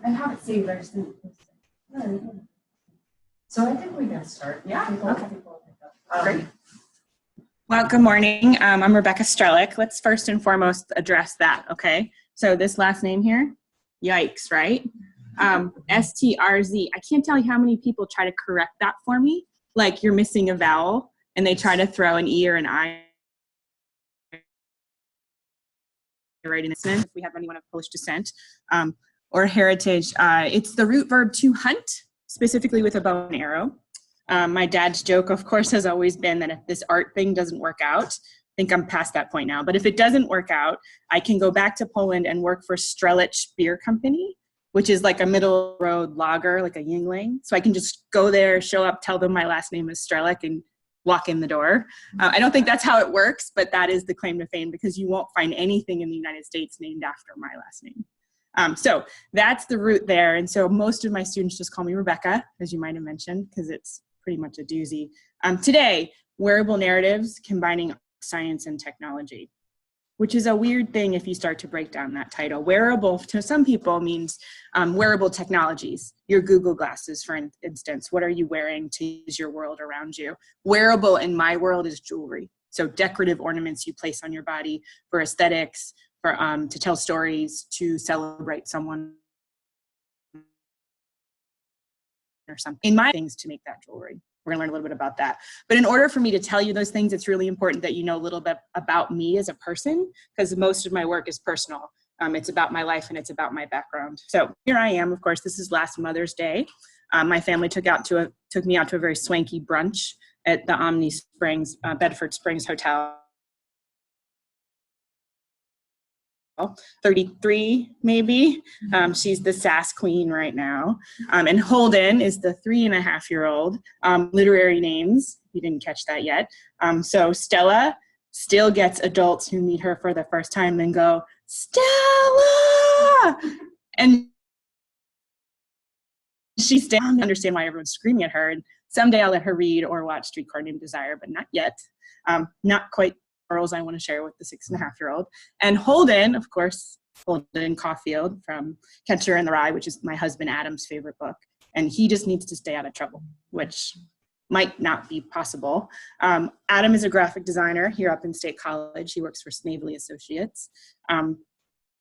I have it saved, I just didn't post it. So I think we can start. Yeah, okay. Great. Well, good morning. I'm Rebecca Strzelec. Let's first and foremost address that, okay? So this last name here, yikes, right? STRZ. I can't tell you how many people try to correct that for me. Like you're missing a vowel and they try to throw an E or an I right in this. If we have anyone of Polish descent or heritage, it's the root verb to hunt, specifically with a bow and arrow. My dad's joke, of course, has always been that if this art thing doesn't work out, I think I'm past that point now, but if it doesn't work out, I can go back to Poland and work for Strzelec beer company, which is like a middle road lager, like a Yingling. So I can just go there, show up, tell them my last name is Strzelec and walk in the door. I don't think that's how it works, but that is the claim to fame because you won't find anything in the United States named after my last name. So that's the root there. And so most of my students just call me Rebecca, as you might have mentioned, because it's pretty much a doozy. Today, wearable narratives combining science and technology, which is a weird thing if you start to break down that title. Wearable to some people means wearable technologies, your Google glasses, for instance. What are you wearing to use your world around you? Wearable in my world is jewelry. So decorative ornaments you place on your body for aesthetics, for to tell stories, to celebrate someone or something. In my things to make that jewelry. We're gonna learn a little bit about that. But in order for me to tell you those things, it's really important that you know a little bit about me as a person, because most of my work is personal. It's about my life and it's about my background. So here I am, of course, this is last Mother's Day. My family took me out to a very swanky brunch at the Omni Springs, Bedford Springs Hotel. 33 maybe. She's the sass queen right now. And Holden is the 3.5-year-old. Literary names, you didn't catch that yet. So Stella still gets adults who meet her for the first time and go, Stella! And she still doesn't understand why everyone's screaming at her. And someday I'll let her read or watch Streetcar Named Desire, but not yet. Not quite girls I want to share with the 6.5-year-old. And Holden, of course, Holden Caulfield from Catcher in the Rye, which is my husband Adam's favorite book. And he just needs to stay out of trouble, which might not be possible. Adam is a graphic designer here up in State College. He works for Snavely Associates.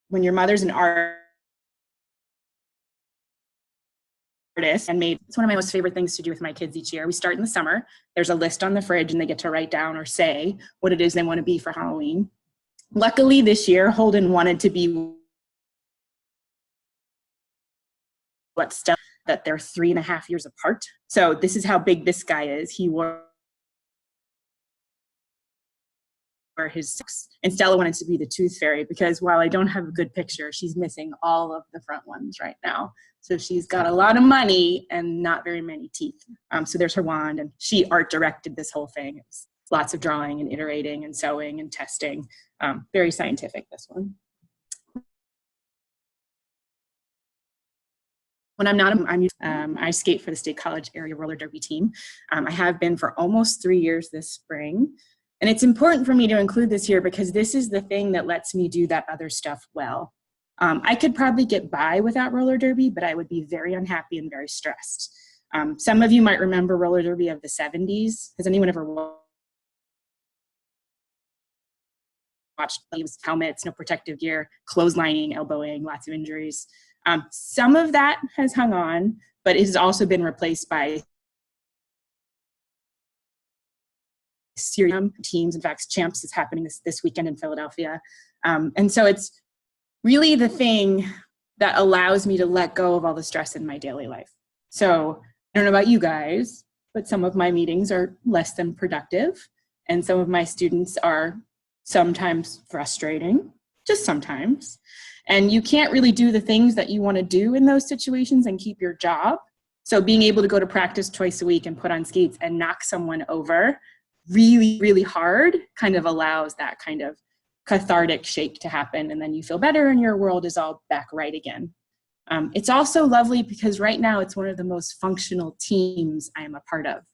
When your mother's an artist and it's one of my most favorite things to do with my kids each year. We start in the summer. There's a list on the fridge and they get to write down or say what it is they want to be for Halloween. Luckily this year, Holden wanted to be what Stella, that they're 3.5 years apart. So this is how big this guy is. He wore his 6, and Stella wanted to be the tooth fairy because while I don't have a good picture, she's missing all of the front ones right now. So she's got a lot of money and not very many teeth. So there's her wand, and she art directed this whole thing. It's lots of drawing and iterating and sewing and testing. Very scientific, this one. When I'm not, I skate for the State College area roller derby team. I have been for almost 3 years this spring. And it's important for me to include this here because this is the thing that lets me do that other stuff well. I could probably get by without roller derby, but I would be very unhappy and very stressed. Some of you might remember roller derby of the 70s. Has anyone ever watched helmets, no protective gear, clotheslining, elbowing, lots of injuries? Some of that has hung on, but it has also been replaced by series teams. In fact, Champs is happening this weekend in Philadelphia. And so it's really the thing that allows me to let go of all the stress in my daily life. So I don't know about you guys, but some of my meetings are less than productive. And some of my students are sometimes frustrating, just sometimes. And you can't really do the things that you want to do in those situations and keep your job. So being able to go to practice twice a week and put on skates and knock someone over really, really hard kind of allows that kind of cathartic shake to happen, and then you feel better and your world is all back right again. It's also lovely because right now it's one of the most functional teams I am a part of.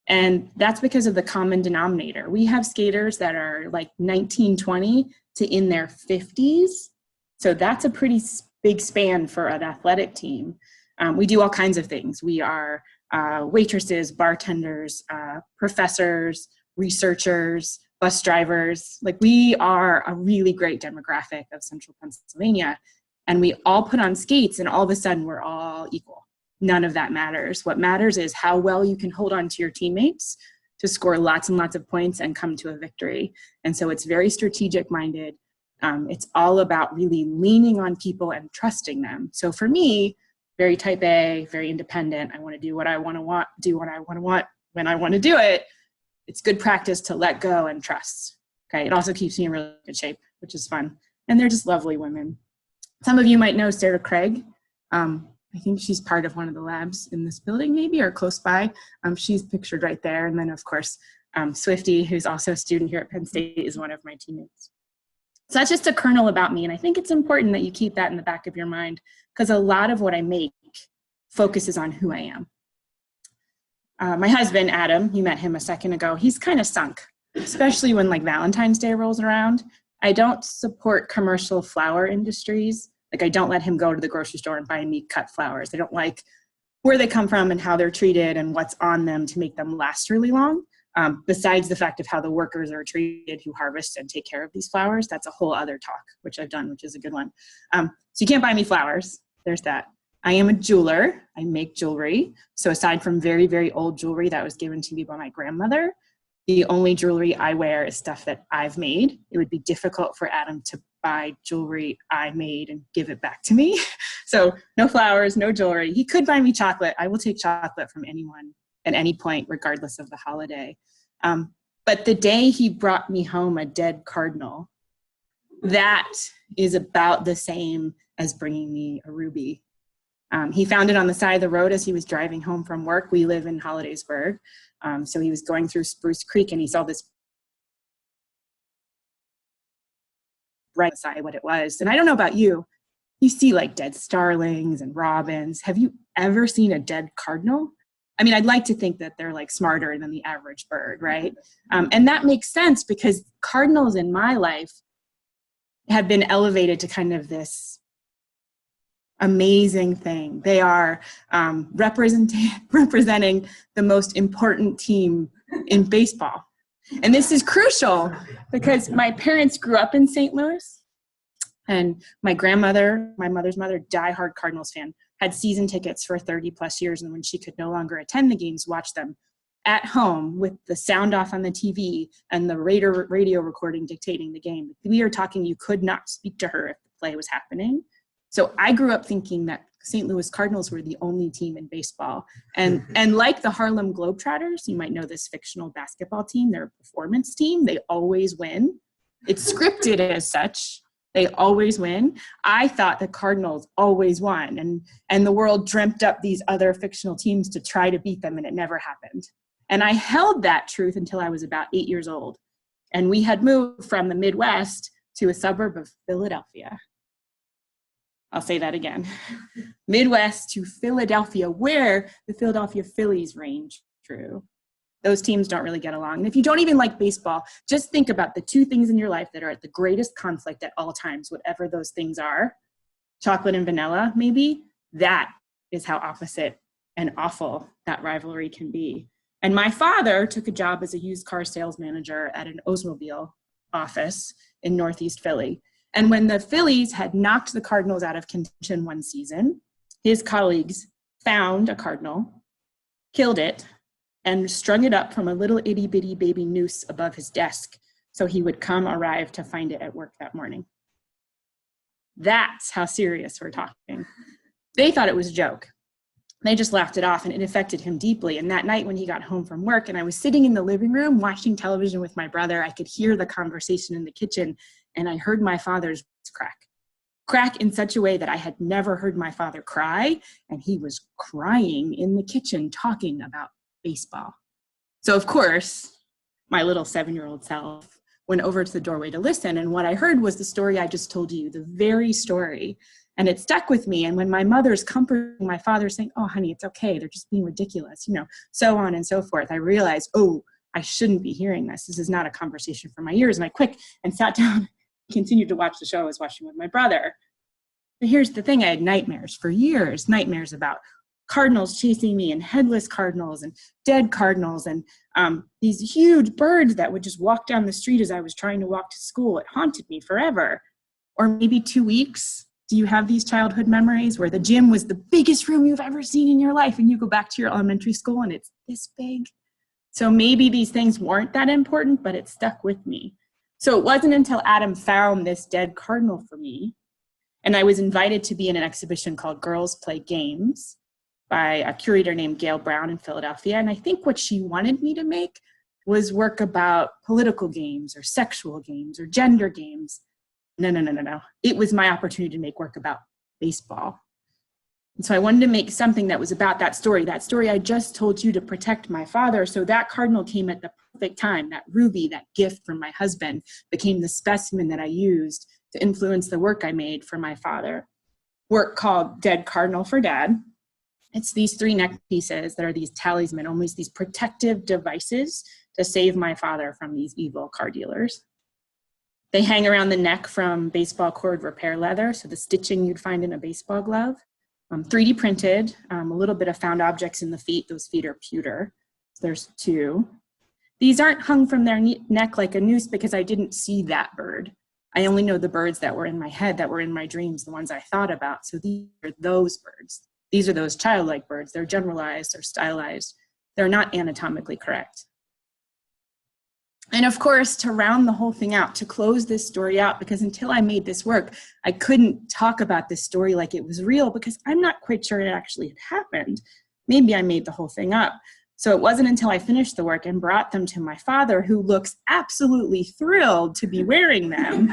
And that's because of the common denominator. We have skaters that are like 19, 20 to in their 50s. So that's a pretty big span for an athletic team. We do all kinds of things. We are waitresses, bartenders, professors, researchers, bus drivers. Like, we are a really great demographic of central Pennsylvania. And we all put on skates, and all of a sudden we're all equal. None of that matters. What matters is how well you can hold on to your teammates to score lots and lots of points and come to a victory. And so it's very strategic minded. It's all about really leaning on people and trusting them. So for me, very type A, very independent. I want to do what I want to do what I want to want when I want to do it. It's good practice to let go and trust. Okay. It also keeps me in really good shape, which is fun. And they're just lovely women. Some of you might know Sarah Craig. I think she's part of one of the labs in this building, maybe, or close by. She's pictured right there. And then, of course, Swifty, who's also a student here at Penn State, is one of my teammates. So that's just a kernel about me. And I think it's important that you keep that in the back of your mind, because a lot of what I make focuses on who I am. My husband, Adam, you met him a second ago, he's kind of sunk, especially when like Valentine's Day rolls around. I don't support commercial flower industries. Like, I don't let him go to the grocery store and buy me cut flowers. I don't like where they come from and how they're treated and what's on them to make them last really long. Besides the fact of how the workers are treated who harvest and take care of these flowers. That's a whole other talk, which I've done, which is a good one. So you can't buy me flowers. There's that. I am a jeweler. I make jewelry. So aside from very, very old jewelry that was given to me by my grandmother, the only jewelry I wear is stuff that I've made. It would be difficult for Adam to buy jewelry I made and give it back to me. So no flowers, no jewelry. He could buy me chocolate. I will take chocolate from anyone at any point, regardless of the holiday. But the day he brought me home a dead cardinal, that is about the same as bringing me a ruby. He found it on the side of the road as he was driving home from work. We live in Hollidaysburg. So he was going through Spruce Creek and he saw this right side what it was. And I don't know about you, you see like dead starlings and robins. Have you ever seen a dead cardinal? I mean, I'd like to think that they're like smarter than the average bird, right? And that makes sense because cardinals in my life have been elevated to kind of this amazing thing. They are representing the most important team in baseball. And this is crucial because my parents grew up in St. Louis, and my grandmother, my mother's mother, diehard Cardinals fan, had season tickets for 30 plus years. And when she could no longer attend the games, watched them at home with the sound off on the TV and the radio recording dictating the game. We are talking, you could not speak to her if the play was happening. So I grew up thinking that St. Louis Cardinals were the only team in baseball. And like the Harlem Globetrotters, you might know this fictional basketball team, they're a performance team. They always win. It's scripted as such. They always win. I thought the Cardinals always won. And the world dreamt up these other fictional teams to try to beat them, and it never happened. And I held that truth until I was about 8 years old. And we had moved from the Midwest to a suburb of Philadelphia. I'll say that again. Midwest to Philadelphia, where the Philadelphia Phillies range true. Those teams don't really get along. And if you don't even like baseball, just think about the two things in your life that are at the greatest conflict at all times, whatever those things are. Chocolate and vanilla, maybe. That is how opposite and awful that rivalry can be. And my father took a job as a used car sales manager at an Oldsmobile office in Northeast Philly. And when the Phillies had knocked the Cardinals out of contention one season, his colleagues found a cardinal, killed it, and strung it up from a little itty bitty baby noose above his desk so he would arrive to find it at work that morning. That's how serious we're talking. They thought it was a joke. They just laughed it off, and it affected him deeply. And that night when he got home from work and I was sitting in the living room watching television with my brother, I could hear the conversation in the kitchen, and I heard my father's crack in such a way that I had never heard my father cry, and he was crying in the kitchen talking about baseball. So of course, my little 7-year-old self went over to the doorway to listen, and what I heard was the story I just told you, the very story. And it stuck with me. And when my mother's comforting my father saying, "Oh, honey, it's okay. They're just being ridiculous," so on and so forth, I realized, oh, I shouldn't be hearing this. This is not a conversation for my ears. And I quick and sat down, continued to watch the show I was watching with my brother. But here's the thing, I had nightmares for years, nightmares about cardinals chasing me and headless cardinals and dead cardinals and these huge birds that would just walk down the street as I was trying to walk to school. It haunted me forever. Or maybe 2 weeks. Do you have these childhood memories where the gym was the biggest room you've ever seen in your life and you go back to your elementary school and it's this big? So maybe these things weren't that important, but it stuck with me. So it wasn't until Adam found this dead cardinal for me, and I was invited to be in an exhibition called Girls Play Games by a curator named Gail Brown in Philadelphia. And I think what she wanted me to make was work about political games or sexual games or gender games. No. It was my opportunity to make work about baseball. And so I wanted to make something that was about that story I just told you to protect my father. So that cardinal came at the perfect time. That ruby, that gift from my husband, became the specimen that I used to influence the work I made for my father. Work called Dead Cardinal for Dad. It's these 3 neck pieces that are these talisman, almost these protective devices to save my father from these evil car dealers. They hang around the neck from baseball cord repair leather, so the stitching you'd find in a baseball glove. 3D printed, a little bit of found objects in the feet. Those feet are pewter. So there's 2. These aren't hung from their neck like a noose because I didn't see that bird. I only know the birds that were in my head, that were in my dreams, the ones I thought about. So these are those birds. These are those childlike birds. They're generalized or stylized. They're not anatomically correct. And of course, to round the whole thing out, to close this story out, because until I made this work, I couldn't talk about this story like it was real because I'm not quite sure it actually had happened. Maybe I made the whole thing up. So it wasn't until I finished the work and brought them to my father, who looks absolutely thrilled to be wearing them.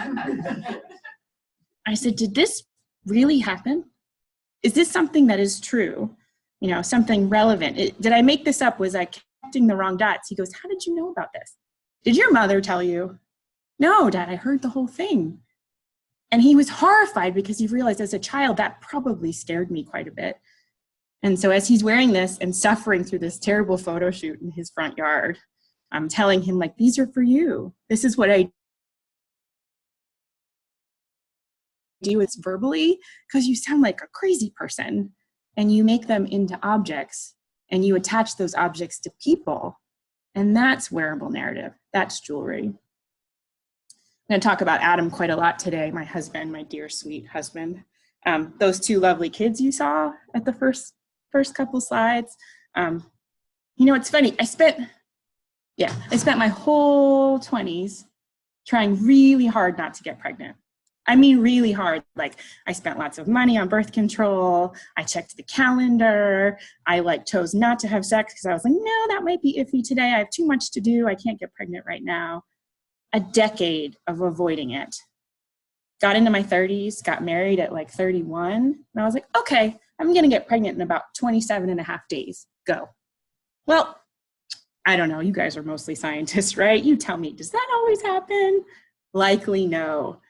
I said, did this really happen? Is this something that is true? You know, something relevant? Did I make this up? Was I connecting the wrong dots? He goes, how did you know about this? Did your mother tell you? No, Dad, I heard the whole thing. And he was horrified because he realized as a child that probably scared me quite a bit. And so as he's wearing this and suffering through this terrible photo shoot in his front yard, I'm telling him, like, these are for you. This is what I do. It's verbally, because you sound like a crazy person and you make them into objects and you attach those objects to people. And that's wearable narrative. That's jewelry. I'm going to talk about Adam quite a lot today, my husband, my dear, sweet husband. Those 2 lovely kids you saw at the first couple slides. You know, it's funny. I spent my whole 20s trying really hard not to get pregnant. I mean, really hard. Like, I spent lots of money on birth control. I checked the calendar. I chose not to have sex because I was like, no, that might be iffy today. I have too much to do. I can't get pregnant right now. A decade of avoiding it. Got into my 30s, got married at 31. And I was like, okay, I'm going to get pregnant in about 27 and a half days. Go. Well, I don't know. You guys are mostly scientists, right? You tell me, does that always happen? Likely no.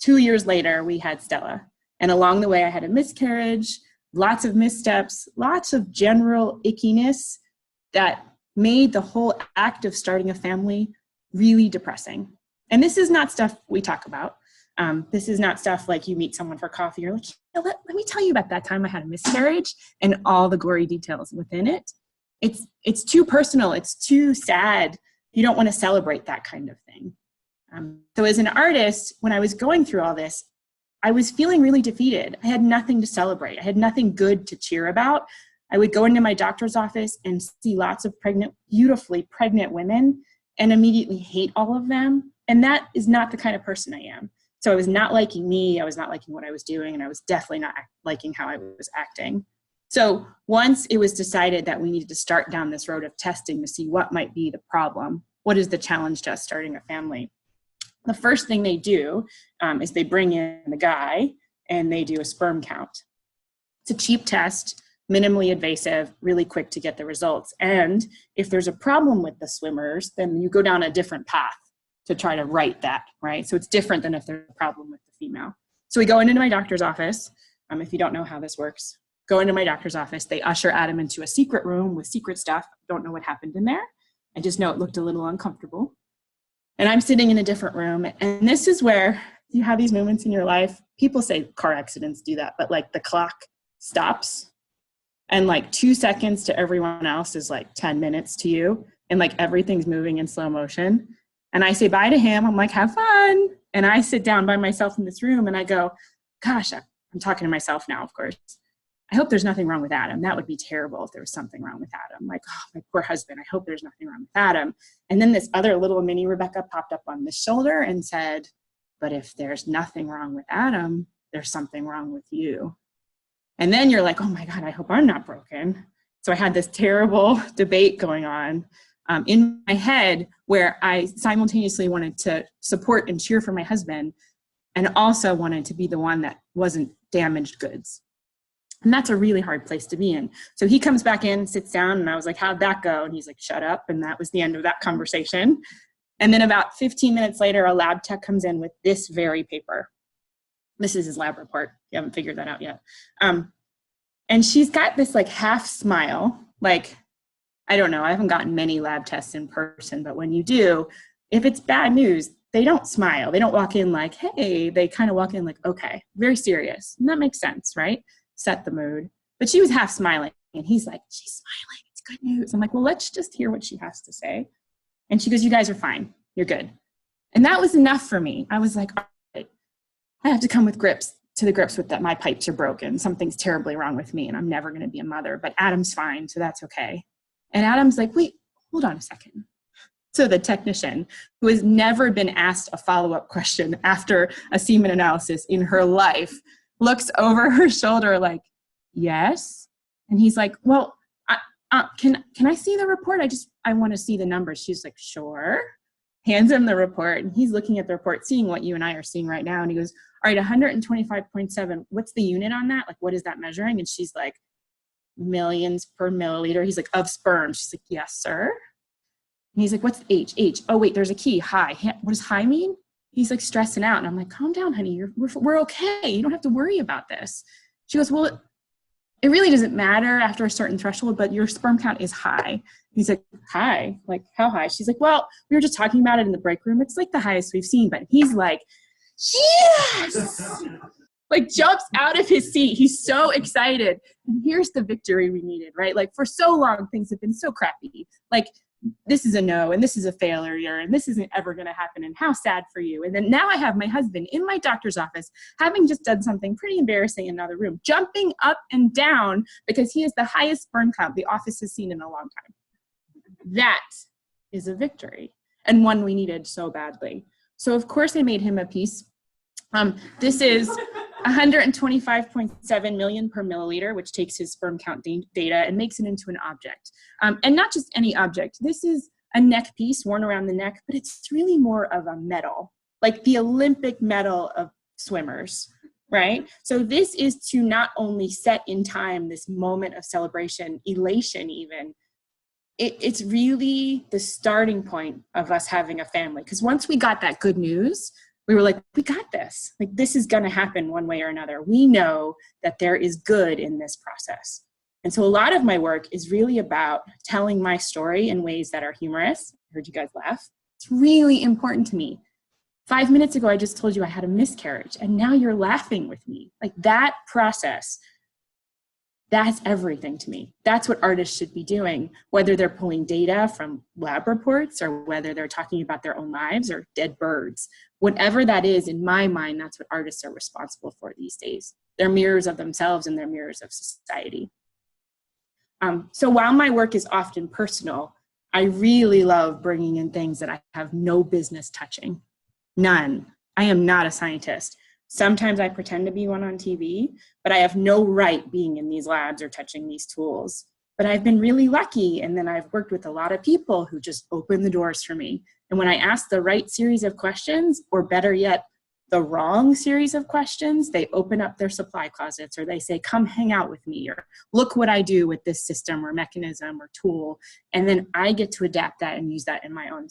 2 years later, we had Stella. And along the way, I had a miscarriage, lots of missteps, lots of general ickiness that made the whole act of starting a family really depressing. And this is not stuff we talk about. This is not stuff like you meet someone for coffee. You're like, let me tell you about that time I had a miscarriage and all the gory details within it. It's too personal. It's too sad. You don't want to celebrate that kind of thing. So as an artist, when I was going through all this, I was feeling really defeated. I had nothing to celebrate. I had nothing good to cheer about. I would go into my doctor's office and see lots of beautifully pregnant women and immediately hate all of them. And that is not the kind of person I am. So I was not liking me. I was not liking what I was doing. And I was definitely not liking how I was acting. So once it was decided that we needed to start down this road of testing to see what might be the problem, what is the challenge to us starting a family? The first thing they do is they bring in the guy and they do a sperm count. It's a cheap test, minimally invasive, really quick to get the results. And if there's a problem with the swimmers, then you go down a different path to try to right that, right? So it's different than if there's a problem with the female. So we go into my doctor's office. If you don't know how this works, go into my doctor's office. They usher Adam into a secret room with secret stuff. Don't know what happened in there. I just know it looked a little uncomfortable. And I'm sitting in a different room. And this is where you have these moments in your life? People say car accidents do that, but like the clock stops and like 2 seconds to everyone else is like 10 minutes to you, and like everything's moving in slow motion. And I say bye to him. I'm like, have fun. And I sit down by myself in this room and I go, gosh, I'm talking to myself now, of course. I hope there's nothing wrong with Adam. That would be terrible if there was something wrong with Adam. Like, oh, my poor husband. I hope there's nothing wrong with Adam. And then this other little mini Rebecca popped up on the shoulder and said, but if there's nothing wrong with Adam, there's something wrong with you. And then you're like, oh my God, I hope I'm not broken. So I had this terrible debate going on in my head where I simultaneously wanted to support and cheer for my husband and also wanted to be the one that wasn't damaged goods. And that's a really hard place to be in. So he comes back in, sits down, and I was like, how'd that go? And he's like, shut up. And that was the end of that conversation. And then about 15 minutes later, a lab tech comes in with this very paper. This is his lab report. You haven't figured that out yet. And she's got this like half smile, like, I don't know, I haven't gotten many lab tests in person, but when you do, if it's bad news, they don't smile. They don't walk in like, hey, they kind of walk in like, okay, very serious. And that makes sense, right? Set the mood. But she was half smiling and he's like, she's smiling, it's good news. I'm like, well, let's just hear what she has to say. And she goes, you guys are fine, you're good. And that was enough for me. I was like, all right, I have to come with to the grips with that my pipes are broken. Something's terribly wrong with me and I'm never gonna be a mother, but Adam's fine, so that's okay. And Adam's like, wait, hold on a second. So the technician, who has never been asked a follow-up question after a semen analysis in her life, looks over her shoulder like, yes. And he's like, well, can I see the report? I want to see the numbers. She's like, sure. Hands him the report. And he's looking at the report, seeing what you and I are seeing right now. And he goes, all right, 125.7. What's the unit on that? Like, what is that measuring? And she's like, millions per milliliter. He's like, of sperm. She's like, yes, sir. And he's like, what's H? H. Oh, wait, there's a key. High. What does high mean? He's like stressing out. And I'm like, calm down, honey. We're okay. You don't have to worry about this. She goes, well, it really doesn't matter after a certain threshold, but your sperm count is high. He's like, high? Like, how high? She's like, well, we were just talking about it in the break room. It's like the highest we've seen. But he's like, yes! Like jumps out of his seat. He's so excited. And here's the victory we needed, right? Like for so long, things have been so crappy. Like this is a no, and this is a failure, and this isn't ever going to happen, and how sad for you. And then now I have my husband in my doctor's office, having just done something pretty embarrassing in another room, jumping up and down because he has the highest sperm count the office has seen in a long time. That is a victory, and one we needed so badly. So of course I made him a piece. This is 125.7 million per milliliter, which takes his sperm count data and makes it into an object. And not just any object. This is a neck piece worn around the neck, but it's really more of a medal, like the Olympic medal of swimmers, right? So this is to not only set in time this moment of celebration, elation even, it's really the starting point of us having a family. Because once we got that good news, we were like, we got this. Like, this is going to happen one way or another. We know that there is good in this process. And so a lot of my work is really about telling my story in ways that are humorous. I heard you guys laugh. It's really important to me. 5 minutes ago, I just told you I had a miscarriage, and now you're laughing with me. Like that process, that's everything to me. That's what artists should be doing, whether they're pulling data from lab reports or whether they're talking about their own lives or dead birds. Whatever that is, in my mind, that's what artists are responsible for these days. They're mirrors of themselves and they're mirrors of society. So while my work is often personal, I really love bringing in things that I have no business touching. None. I am not a scientist. Sometimes I pretend to be one on TV, but I have no right being in these labs or touching these tools. But I've been really lucky, and then I've worked with a lot of people who just open the doors for me. And when I ask the right series of questions, or better yet, the wrong series of questions, they open up their supply closets, or they say, come hang out with me, or look what I do with this system or mechanism or tool. And then I get to adapt that and use that in my own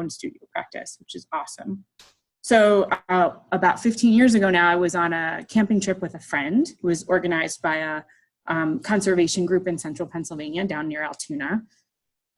studio practice, which is awesome. So about 15 years ago now, I was on a camping trip with a friend who was organized by a conservation group in central Pennsylvania down near Altoona.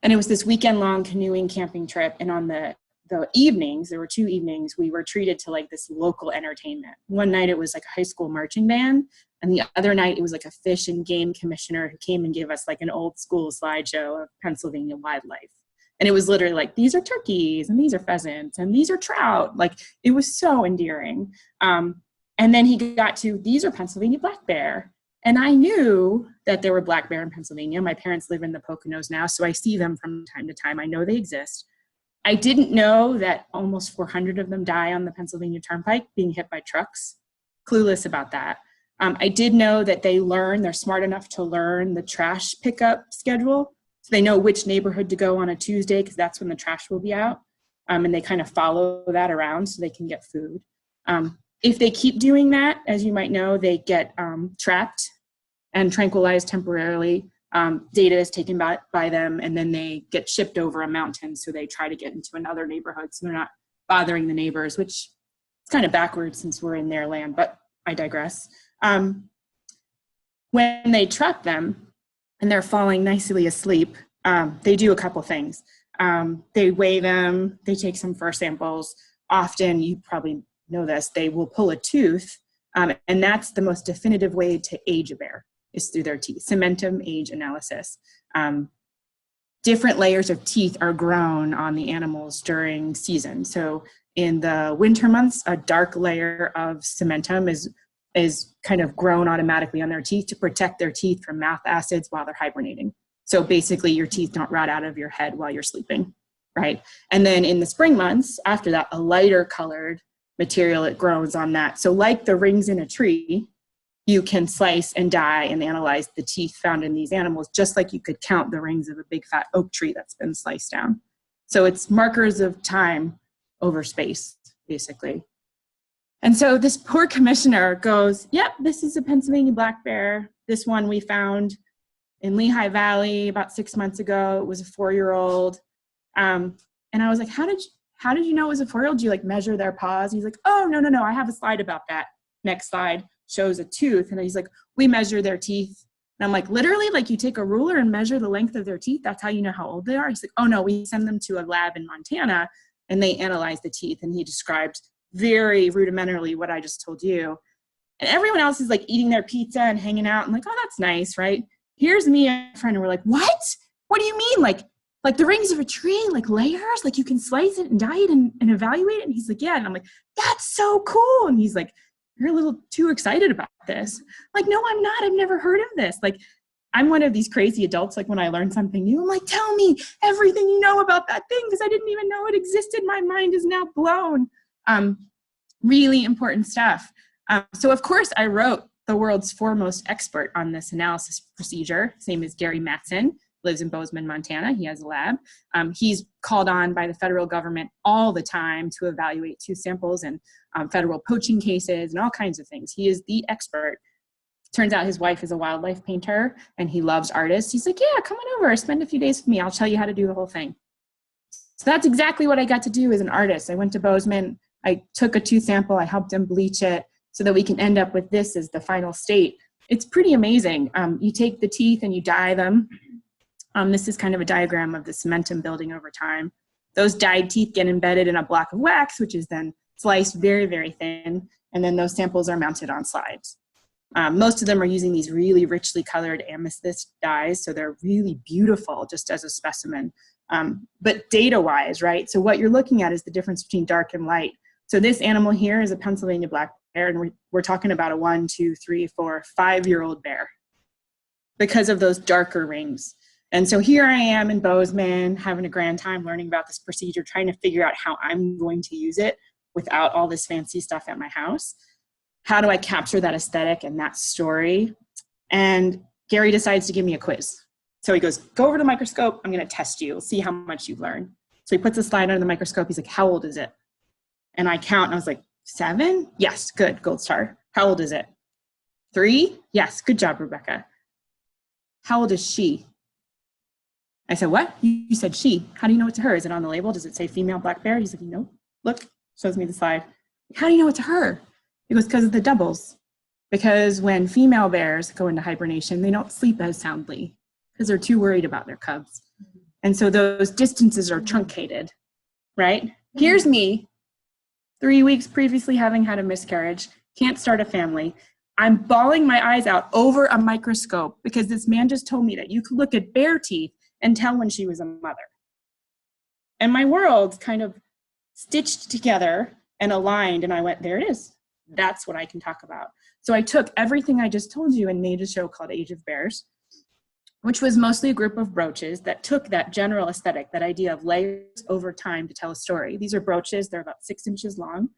And it was this weekend-long canoeing camping trip. And on the the evenings, there were 2 evenings, we were treated to like this local entertainment. One night it was like a high school marching band, and the other night it was like a fish and game commissioner who came and gave us like an old school slideshow of Pennsylvania wildlife. And it was literally like, these are turkeys and these are pheasants and these are trout. Like, it was so endearing. And then he got to, these are Pennsylvania black bear. And I knew that there were black bear in Pennsylvania. My parents live in the Poconos now, so I see them from time to time. I know they exist. I didn't know that almost 400 of them die on the Pennsylvania Turnpike being hit by trucks. Clueless about that. I did know that they're smart enough to learn the trash pickup schedule. So they know which neighborhood to go on a Tuesday because that's when the trash will be out. And they kind of follow that around so they can get food. If they keep doing that, as you might know, they get trapped and tranquilized temporarily. Data is taken by them, and then they get shipped over a mountain. So they try to get into another neighborhood so they're not bothering the neighbors, which is kind of backwards since we're in their land, but I digress. When they trap them and they're falling nicely asleep, they do a couple things. They weigh them, they take some fur samples. Often, you probably know this, they will pull a tooth, and that's the most definitive way to age a bear, is through their teeth. Cementum age analysis. Different layers of teeth are grown on the animals during season. So in the winter months, a dark layer of cementum is kind of grown automatically on their teeth to protect their teeth from mouth acids while they're hibernating. So basically your teeth don't rot out of your head while you're sleeping, right? And then in the spring months, after that, a lighter colored material, it grows on that. So like the rings in a tree, you can slice and dye and analyze the teeth found in these animals, just like you could count the rings of a big fat oak tree that's been sliced down. So it's markers of time over space, basically. And so this poor commissioner goes, yep, this is a Pennsylvania black bear. This one we found in Lehigh Valley about 6 months ago. It was a 4-year-old. And I was like, how did you know it was a 4-year-old? Do you like measure their paws? He's like, oh, no, I have a slide about that. Next slide shows a tooth. And he's like, we measure their teeth. And I'm like, literally, like you take a ruler and measure the length of their teeth? That's how you know how old they are? He's like, oh no, we send them to a lab in Montana and they analyze the teeth. And he described very rudimentarily what I just told you. And everyone else is like eating their pizza and hanging out. And like, oh, that's nice, right? Here's me and a friend, and we're like, what? What do you mean? Like the rings of a tree, like layers, like you can slice it and dye it and evaluate it? And he's like, yeah. And I'm like, that's so cool. And he's like, you're a little too excited about this. Like, no, I'm not. I've never heard of this. Like, I'm one of these crazy adults, like when I learn something new, I'm like, tell me everything you know about that thing, because I didn't even know it existed. My mind is now blown. Really important stuff. So of course I wrote the world's foremost expert on this analysis procedure. His name is Gary Mattson, lives in Bozeman, Montana. He has a lab. He's called on by the federal government all the time to evaluate tooth samples and federal poaching cases and all kinds of things. He is the expert. Turns out his wife is a wildlife painter and he loves artists. He's like, yeah, come on over, spend a few days with me. I'll tell you how to do the whole thing. So that's exactly what I got to do as an artist. I went to Bozeman, I took a tooth sample, I helped him bleach it so that we can end up with this as the final state. It's pretty amazing. You take the teeth and you dye them. This is kind of a diagram of the cementum building over time. Those dyed teeth get embedded in a block of wax, which is then sliced very, very thin, and then those samples are mounted on slides. Most of them are using these really richly colored amethyst dyes, so they're really beautiful just as a specimen. But data-wise, right, so what you're looking at is the difference between dark and light. So this animal here is a Pennsylvania black bear, and we're talking about a 1, 2, 3, 4, 5-year-old bear because of those darker rings. And so here I am in Bozeman having a grand time learning about this procedure, trying to figure out how I'm going to use it without all this fancy stuff at my house. How do I capture that aesthetic and that story? And Gary decides to give me a quiz. So he goes, go over to the microscope. I'm going to test you. We'll see how much you've learned. So he puts a slide under the microscope. He's like, how old is it? And I count, and I was like, 7? Yes, good, gold star. How old is it? 3? Yes, good job, Rebecca. How old is she? I said, what? You said she. How do you know it's her? Is it on the label? Does it say female black bear? He's like, no. Look, shows me the slide. How do you know it's her? He goes, because of the doubles. Because when female bears go into hibernation, they don't sleep as soundly because they're too worried about their cubs. And so those distances are truncated, right? Here's me, 3 weeks previously having had a miscarriage, can't start a family. I'm bawling my eyes out over a microscope because this man just told me that you could look at bare teeth and tell when she was a mother. And my world kind of stitched together and aligned, and I went, there it is. That's what I can talk about. So I took everything I just told you and made a show called Age of Bears, which was mostly a group of brooches that took that general aesthetic, that idea of layers over time to tell a story. These are brooches, they're about 6 inches long,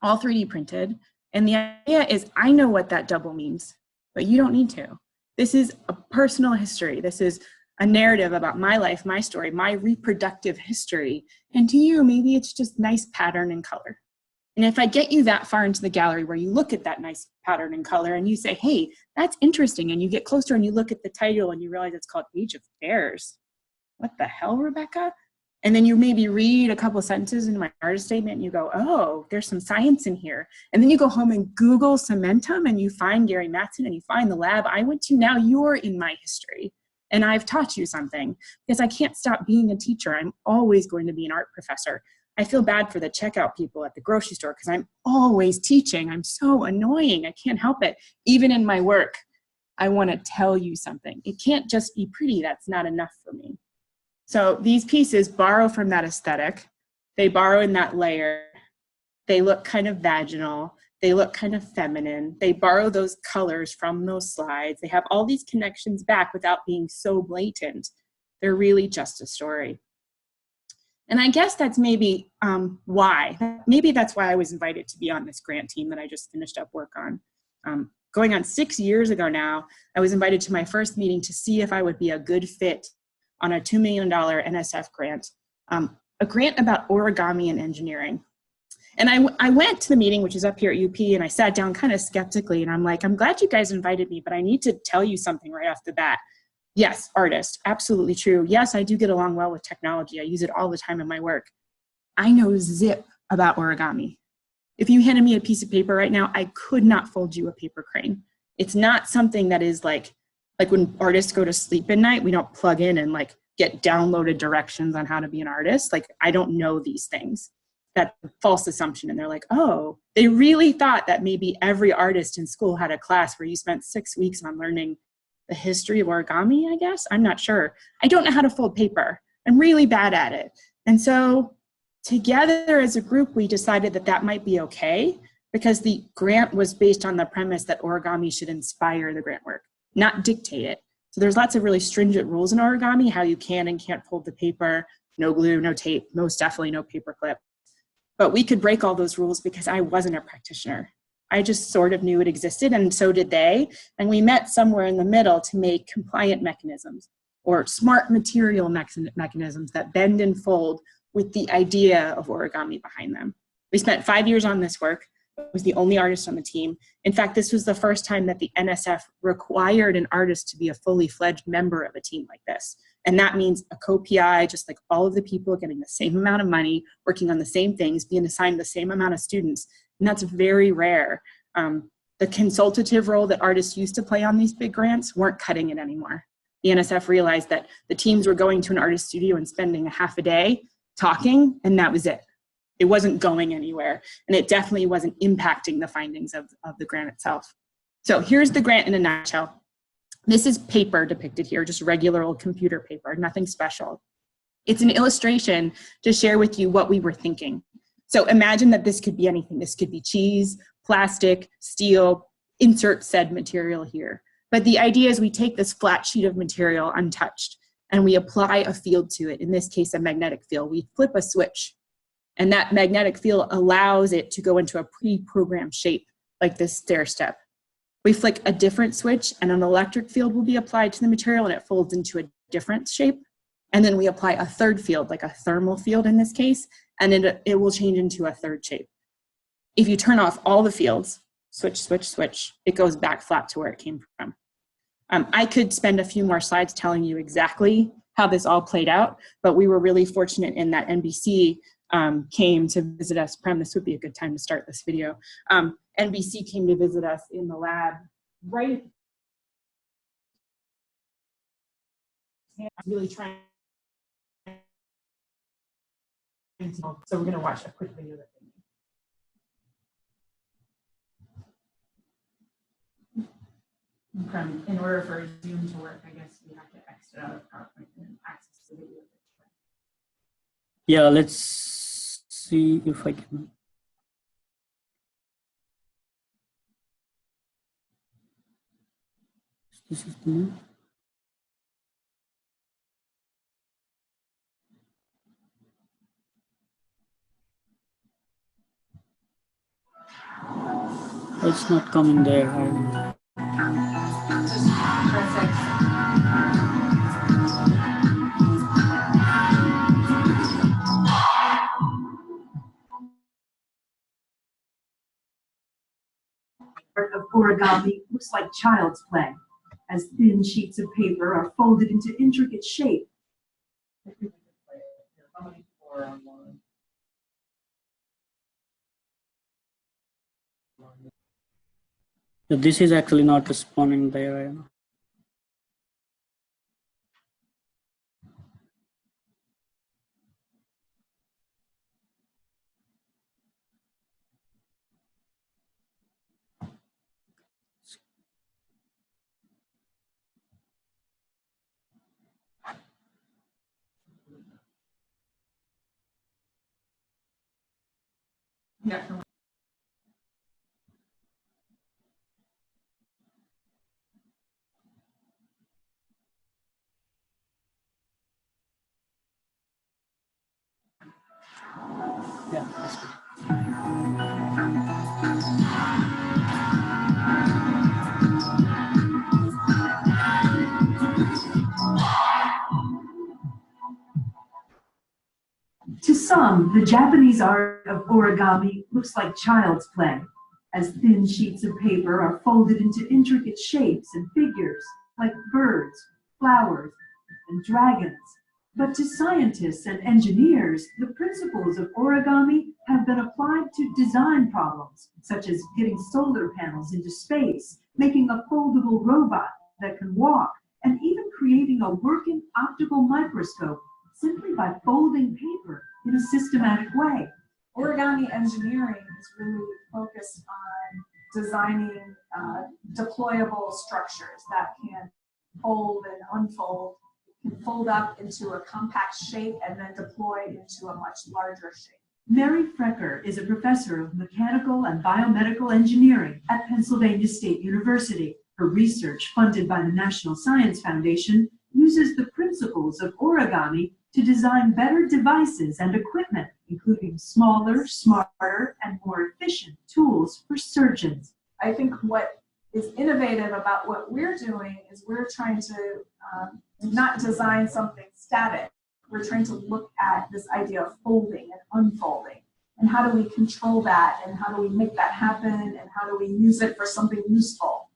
all 3D printed. And the idea is, I know what that double means, but you don't need to. This is a personal history. This is a narrative about my life, my story, my reproductive history. And to you, maybe it's just nice pattern and color. And if I get you that far into the gallery where you look at that nice pattern and color and you say, hey, that's interesting, and you get closer and you look at the title and you realize it's called Age of Bears. What the hell, Rebecca? And then you maybe read a couple sentences in my artist statement and you go, oh, there's some science in here. And then you go home and Google Cementum and you find Gary Mattson and you find the lab I went to. Now you're in my history and I've taught you something, because I can't stop being a teacher. I'm always going to be an art professor. I feel bad for the checkout people at the grocery store because I'm always teaching. I'm so annoying. I can't help it. Even in my work, I want to tell you something. It can't just be pretty. That's not enough for me. So these pieces borrow from that aesthetic. They borrow in that layer. They look kind of vaginal. They look kind of feminine. They borrow those colors from those slides. They have all these connections back without being so blatant. They're really just a story. And I guess that's maybe why. Maybe that's why I was invited to be on this grant team that I just finished up work on. Going on 6 years ago now, I was invited to my first meeting to see if I would be a good fit on a $2 million NSF grant, a grant about origami and engineering. And I went to the meeting, which is up here at UP, and I sat down kind of skeptically, and I'm like, I'm glad you guys invited me, but I need to tell you something right off the bat. Yes, artist, absolutely true. Yes, I do get along well with technology. I use it all the time in my work. I know zip about origami. If you handed me a piece of paper right now, I could not fold you a paper crane. It's not something that is like when artists go to sleep at night, we don't plug in and like get downloaded directions on how to be an artist. Like, I don't know these things. That's a false assumption. And they're like, oh, they really thought that maybe every artist in school had a class where you spent 6 weeks on learning the history of origami, I guess. I'm not sure. I don't know how to fold paper. I'm really bad at it. And so together as a group, we decided that that might be okay, because the grant was based on the premise that origami should inspire the grant work, not dictate it. So there's lots of really stringent rules in origami, how you can and can't fold the paper, no glue, no tape, most definitely no paper clip. But we could break all those rules because I wasn't a practitioner. I just sort of knew it existed, and so did they. And we met somewhere in the middle to make compliant mechanisms or smart material mechanisms that bend and fold with the idea of origami behind them. We spent 5 years on this work. I was the only artist on the team. In fact, this was the first time that the NSF required an artist to be a fully fledged member of a team like this. And that means a co-PI, just like all of the people getting the same amount of money, working on the same things, being assigned the same amount of students. And that's very rare. The consultative role that artists used to play on these big grants weren't cutting it anymore. The NSF realized that the teams were going to an artist studio and spending a half a day talking, and that was it. It wasn't going anywhere, and it definitely wasn't impacting the findings of the grant itself. So here's the grant in a nutshell. This is paper depicted here, just regular old computer paper, nothing special. It's an illustration to share with you what we were thinking. So imagine that this could be anything. This could be cheese, plastic, steel, insert said material here. But the idea is we take this flat sheet of material untouched and we apply a field to it, in this case, a magnetic field. We flip a switch, and that magnetic field allows it to go into a pre-programmed shape, like this stair step. We flick a different switch and an electric field will be applied to the material and it folds into a different shape. And then we apply a third field, like a thermal field in this case, and it will change into a third shape. If you turn off all the fields, switch, switch, switch, it goes back flat to where it came from. I could spend a few more slides telling you exactly how this all played out, but we were really fortunate in that NBC came to visit us. Prem, this would be a good time to start this video. NBC came to visit us in the lab right, really trying So we're going to watch a quick video that they made. In order for Zoom to work, I guess we have to exit out of PowerPoint and access the video. Yeah, let's see if I can. This is the one. It's not coming there. Just press X. Of origami looks like child's play, as thin sheets of paper are folded into intricate shape. This is actually not responding there. Yeah. Yeah, that's good. To some, the Japanese art of origami looks like child's play, as thin sheets of paper are folded into intricate shapes and figures, like birds, flowers, and dragons. But to scientists and engineers, the principles of origami have been applied to design problems, such as getting solar panels into space, making a foldable robot that can walk, and even creating a working optical microscope simply by folding paper in a systematic way. Origami engineering is really focused on designing deployable structures that can fold and unfold, can fold up into a compact shape and then deploy into a much larger shape. Mary Frecker is a professor of mechanical and biomedical engineering at Pennsylvania State University. Her research, funded by the National Science Foundation, uses the principles of origami to design better devices and equipment, including smaller, smarter, and more efficient tools for surgeons. I think what is innovative about what we're doing is we're trying to not design something static. We're trying to look at this idea of folding and unfolding. And how do we control that? And how do we make that happen? And how do we use it for something useful?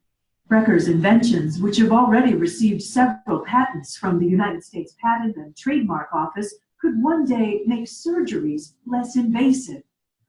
Frecker's inventions, which have already received several patents from the United States Patent and Trademark Office, could one day make surgeries less invasive.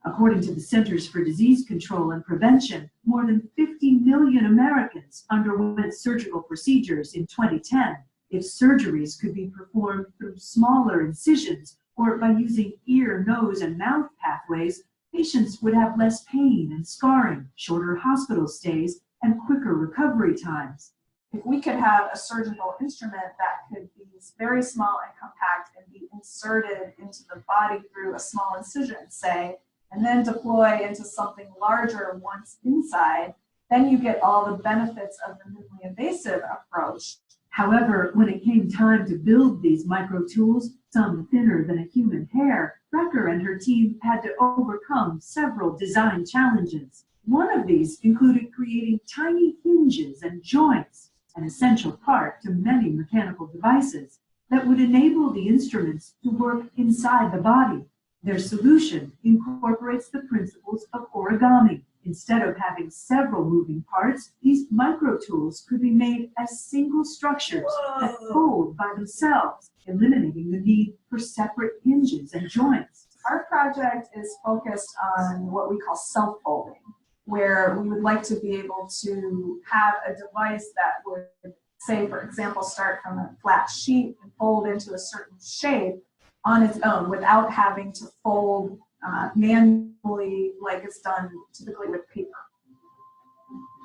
According to the Centers for Disease Control and Prevention, more than 50 million Americans underwent surgical procedures in 2010. If surgeries could be performed through smaller incisions or by using ear, nose, and mouth pathways, patients would have less pain and scarring, shorter hospital stays, and quicker recovery times. If we could have a surgical instrument that could be very small and compact and be inserted into the body through a small incision, say, and then deploy into something larger once inside, then you get all the benefits of the minimally invasive approach. However, when it came time to build these micro tools, some thinner than a human hair, Frecker and her team had to overcome several design challenges. One of these included creating tiny hinges and joints, an essential part to many mechanical devices, that would enable the instruments to work inside the body. Their solution incorporates the principles of origami. Instead of having several moving parts, these micro tools could be made as single structures that fold by themselves, eliminating the need for separate hinges and joints. Our project is focused on what we call self-folding, where we would like to be able to have a device that would, say, for example, start from a flat sheet and fold into a certain shape, on its own without having to fold manually like it's done typically with paper.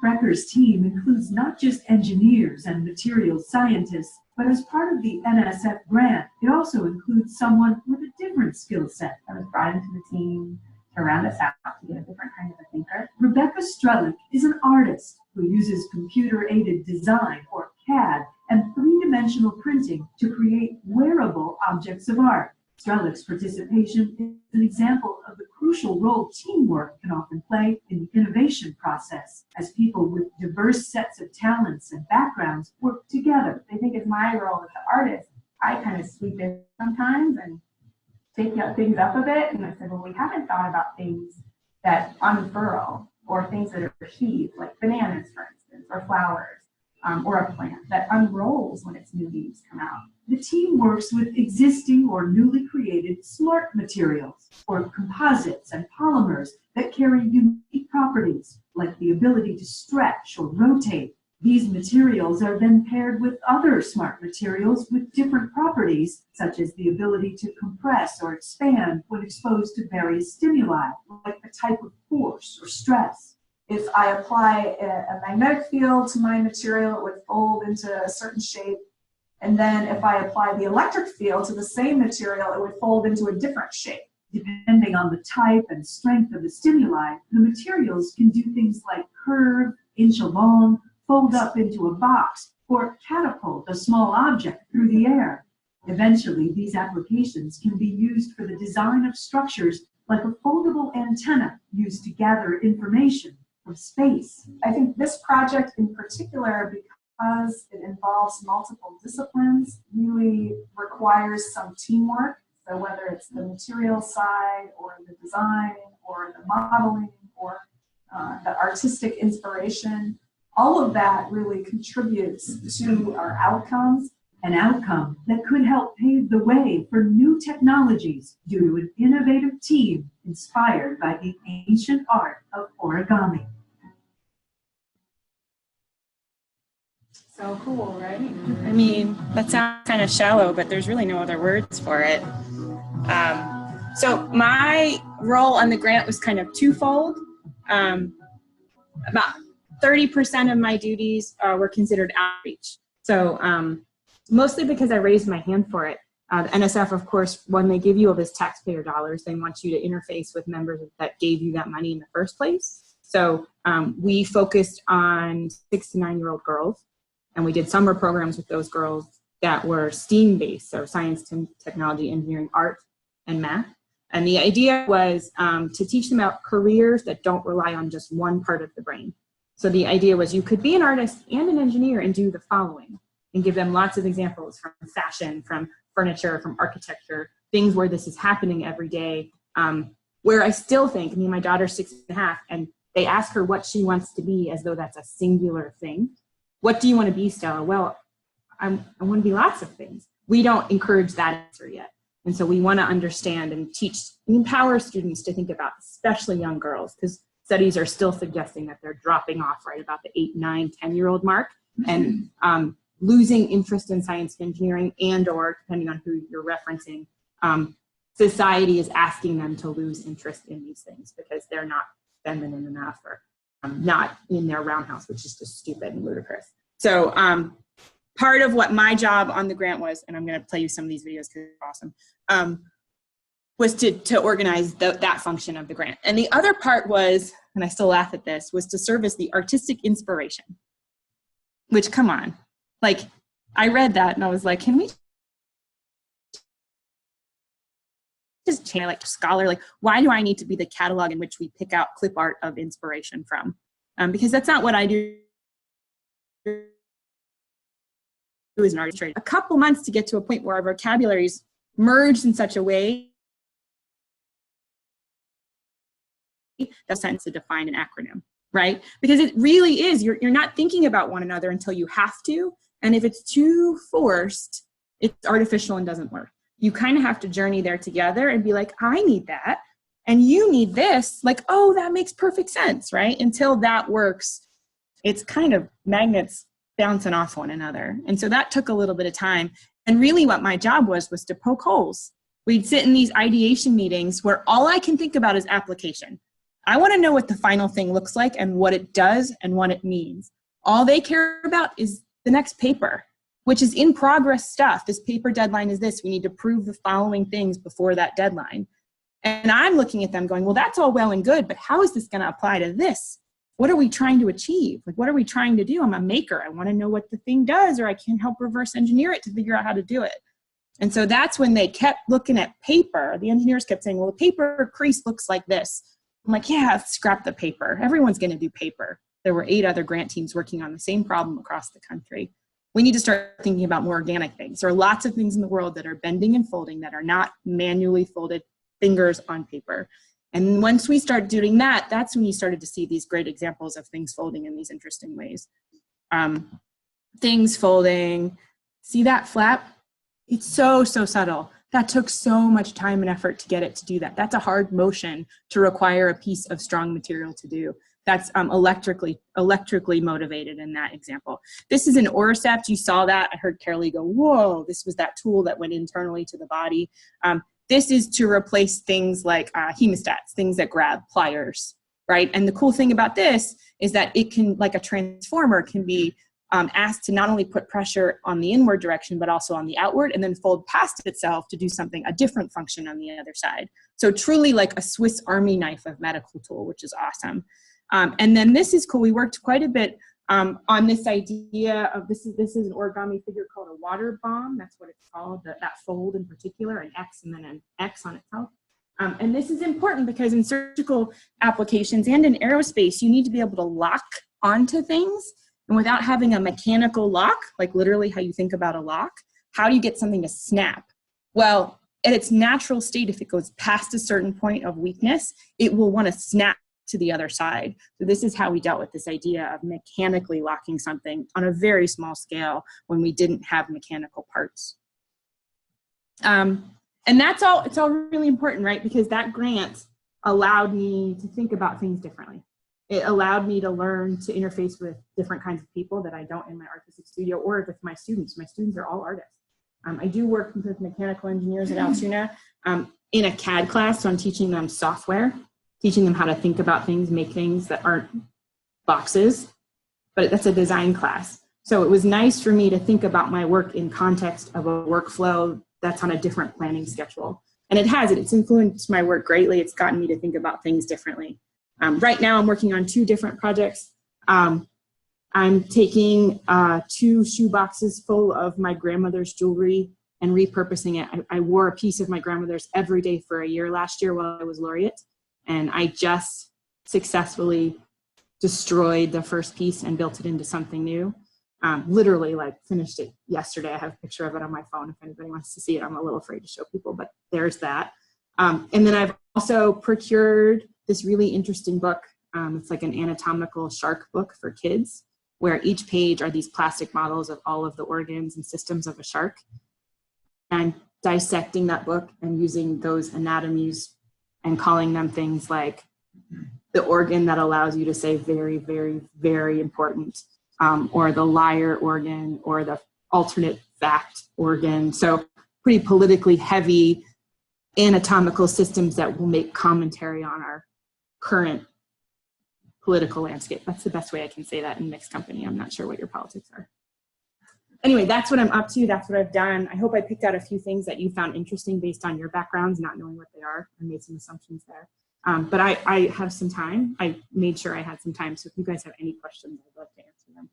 Recker's team includes not just engineers and materials scientists, but as part of the NSF grant, it also includes someone with a different skill set. I was brought into the team to round us out to get a different kind of a thinker. Rebecca Strzelec is an artist who uses computer-aided design, or CAD, and three-dimensional printing to create wearable objects of art. Strelec's participation is an example of the crucial role teamwork can often play in the innovation process, as people with diverse sets of talents and backgrounds work together. I think it's my role as the artist. I kind of sweep in sometimes and take things up a bit. And I said, well, we haven't thought about things that unfurl or things that are sheaves, like bananas, for instance, or flowers, or a plant that unrolls when its new leaves come out. The team works with existing or newly created smart materials, or composites and polymers that carry unique properties, like the ability to stretch or rotate. These materials are then paired with other smart materials with different properties, such as the ability to compress or expand when exposed to various stimuli, like a type of force or stress. If I apply a magnetic field to my material, it would fold into a certain shape. And then if I apply the electric field to the same material, it would fold into a different shape. Depending on the type and strength of the stimuli, the materials can do things like curve, inch along, fold up into a box, or catapult a small object through the air. Eventually, these applications can be used for the design of structures like a foldable antenna used to gather information from space. I think this project in particular, because it involves multiple disciplines, really requires some teamwork. So whether it's the material side or the design or the modeling or the artistic inspiration, all of that really contributes to our outcomes. An outcome that could help pave the way for new technologies due to an innovative team inspired by the ancient art of origami. So cool, right? I mean, that sounds kind of shallow, but there's really no other words for it. So my role on the grant was kind of twofold. About 30% of my duties were considered outreach. So mostly because I raised my hand for it. The NSF, of course, when they give you all this taxpayer dollars, they want you to interface with members that gave you that money in the first place. So we focused on 6 to 9-year-old girls, and we did summer programs with those girls that were STEAM-based, so science, technology, engineering, art, and math. And the idea was to teach them about careers that don't rely on just one part of the brain. So the idea was you could be an artist and an engineer and do the following, and give them lots of examples from fashion, from furniture, from architecture, things where this is happening every day, where I still think, I mean, my daughter's 6.5, and they ask her what she wants to be as though that's a singular thing. What do you want to be, Stella? Well, I want to be lots of things. We don't encourage that answer yet. And so we want to understand and teach, empower students to think about, especially young girls, because studies are still suggesting that they're dropping off right about the 8, 9, 10-year-old mark, and losing interest in science and engineering, and or, depending on who you're referencing, society is asking them to lose interest in these things because they're not feminine enough, or not in their roundhouse, which is just stupid and ludicrous. So part of what my job on the grant was, and I'm going to play you some of these videos because they're awesome, was to organize that function of the grant. And the other part was, and I still laugh at this, was to serve as the artistic inspiration, which, come on. Like, I read that and I was like, can we just change, like, scholar, like, why do I need to be the catalog in which we pick out clip art of inspiration from? Because that's not what I do as an artist. A couple months to get to a point where our vocabularies merged in such a way that sense to define an acronym, right? Because it really is, you're not thinking about one another until you have to. And if it's too forced, it's artificial and doesn't work. You kind of have to journey there together and be like, I need that, and you need this. Like, oh, that makes perfect sense, right? Until that works, it's kind of magnets bouncing off one another. And so that took a little bit of time. And really what my job was to poke holes We'd sit in these ideation meetings where all I can think about is application. I want to know what the final thing looks like and what it does and what it means. All they care about is the next paper, which is in progress stuff. This paper deadline is this. We need to prove the following things before that deadline. And I'm looking at them going, well, that's all well and good, but how is this going to apply to this? What are we trying to achieve? Like, what are we trying to do? I'm a maker. I want to know what the thing does, or I can help reverse engineer it to figure out how to do it. And so that's when they kept looking at paper. The engineers kept saying, well, the paper crease looks like this. I'm like, yeah, scrap the paper. Everyone's going to do paper. There were 8 other grant teams working on the same problem across the country. We need to start thinking about more organic things. There are lots of things in the world that are bending and folding that are not manually folded fingers on paper. And once we start doing that, that's when you started to see these great examples of things folding in these interesting ways. Things folding, see that flap? It's so subtle. That took so much time and effort to get it to do that. That's a hard motion to require a piece of strong material to do. That's electrically motivated in that example. This is an Oricept. You saw that. I heard Carolee go, whoa, this was that tool that went internally to the body. This is to replace things like hemostats, things that grab pliers, right? And the cool thing about this is that it can, like a transformer, can be asked to not only put pressure on the inward direction, but also on the outward, and then fold past itself to do something, a different function on the other side. So truly like a Swiss Army knife of medical tool, which is awesome. And then this is cool. We worked quite a bit on this idea of this is an origami figure called a water bomb. That's what it's called, that fold in particular, an X and then an X on itself. And this is important because in surgical applications and in aerospace, you need to be able to lock onto things. And without having a mechanical lock, like literally how you think about a lock, how do you get something to snap? Well, at its natural state, if it goes past a certain point of weakness, it will want to snap to the other side. So this is how we dealt with this idea of mechanically locking something on a very small scale when we didn't have mechanical parts. And that's all, it's all really important, right? Because that grant allowed me to think about things differently. It allowed me to learn to interface with different kinds of people that I don't in my artistic studio or with my students. My students are all artists. I do work with mechanical engineers at Altoona in a CAD class, so I'm teaching them software, teaching them how to think about things, make things that aren't boxes, but that's a design class. So it was nice for me to think about my work in context of a workflow that's on a different planning schedule. And it's influenced my work greatly. It's gotten me to think about things differently. Right now I'm working on 2 different projects. I'm taking 2 shoe boxes full of my grandmother's jewelry and repurposing it. I wore a piece of my grandmother's every day for a year last year while I was laureate. And I just successfully destroyed the first piece and built it into something new. Literally like finished it yesterday. I have a picture of it on my phone if anybody wants to see it. I'm a little afraid to show people, but there's that. And then I've also procured this really interesting book. It's like an anatomical shark book for kids, where each page are these plastic models of all of the organs and systems of a shark. I'm dissecting that book and using those anatomies and calling them things like the organ that allows you to say very, very, very important, or the liar organ, or the alternate fact organ. So pretty politically heavy anatomical systems that will make commentary on our current political landscape. That's the best way I can say that in mixed company. I'm not sure what your politics are. Anyway, that's what I'm up to. That's what I've done. I hope I picked out a few things that you found interesting based on your backgrounds, not knowing what they are. I made some assumptions there. But I have some time. I made sure I had some time. So if you guys have any questions, I'd love to answer them.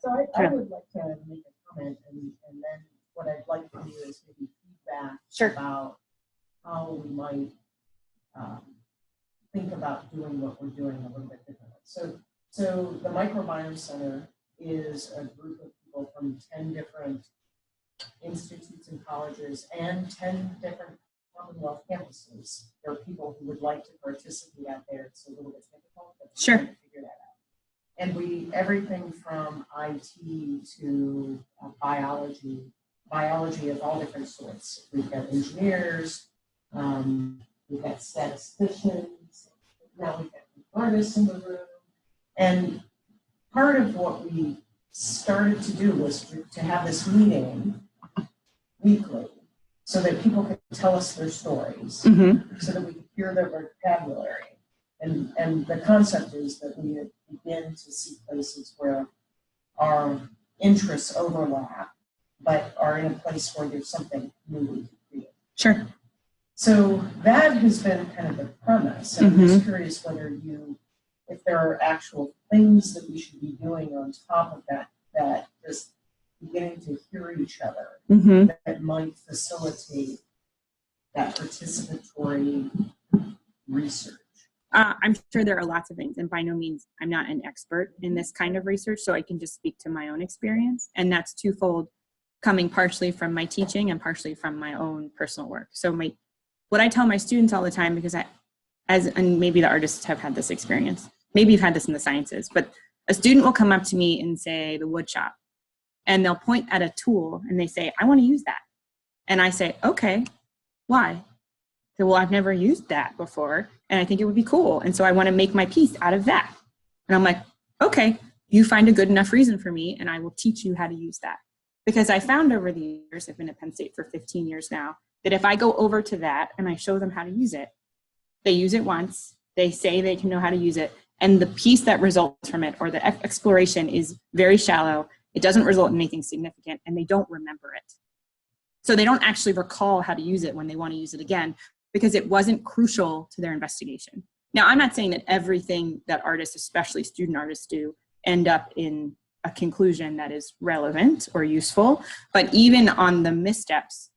So I would like to make a comment, and then what I'd like to do is maybe feedback about how we might think about doing what we're doing a little bit differently. So the Microbiome Center is a group of people from 10 different institutes and colleges and 10 different Commonwealth campuses. There are people who would like to participate out there. It's a little bit difficult, but we're trying to figure that out. And everything from IT to biology of all different sorts. We've got engineers, we've got statisticians, now we've got artists in the room. And part of what we started to do was to have this meeting weekly so that people could tell us their stories, Mm-hmm. so that we could hear their vocabulary. And the concept is that we begin to see places where our interests overlap, but are in a place where there's something new we can create. Sure. So that has been kind of the premise. And I'm just curious whether if there are actual things that we should be doing on top of that just beginning to hear each other, that might facilitate that participatory research. I'm sure there are lots of things, and by no means, I'm not an expert in this kind of research, so I can just speak to my own experience, and that's twofold, coming partially from my teaching and partially from my own personal work. So what I tell my students all the time, because and maybe the artists have had this experience, maybe you've had this in the sciences, but a student will come up to me and say the wood shop, and they'll point at a tool and they say, I want to use that. And I say, okay, why? So, well, I've never used that before, and I think it would be cool. And so I want to make my piece out of that. And I'm like, okay, you find a good enough reason for me, and I will teach you how to use that. Because I found over the years, I've been at Penn State for 15 years now, that if I go over to that and I show them how to use it, they use it once, they say they can know how to use it, and the piece that results from it, or the exploration, is very shallow. It doesn't result in anything significant, and they don't remember it. So they don't actually recall how to use it when they want to use it again, because it wasn't crucial to their investigation. Now, I'm not saying that everything that artists, especially student artists, do end up in a conclusion that is relevant or useful, but even on the missteps,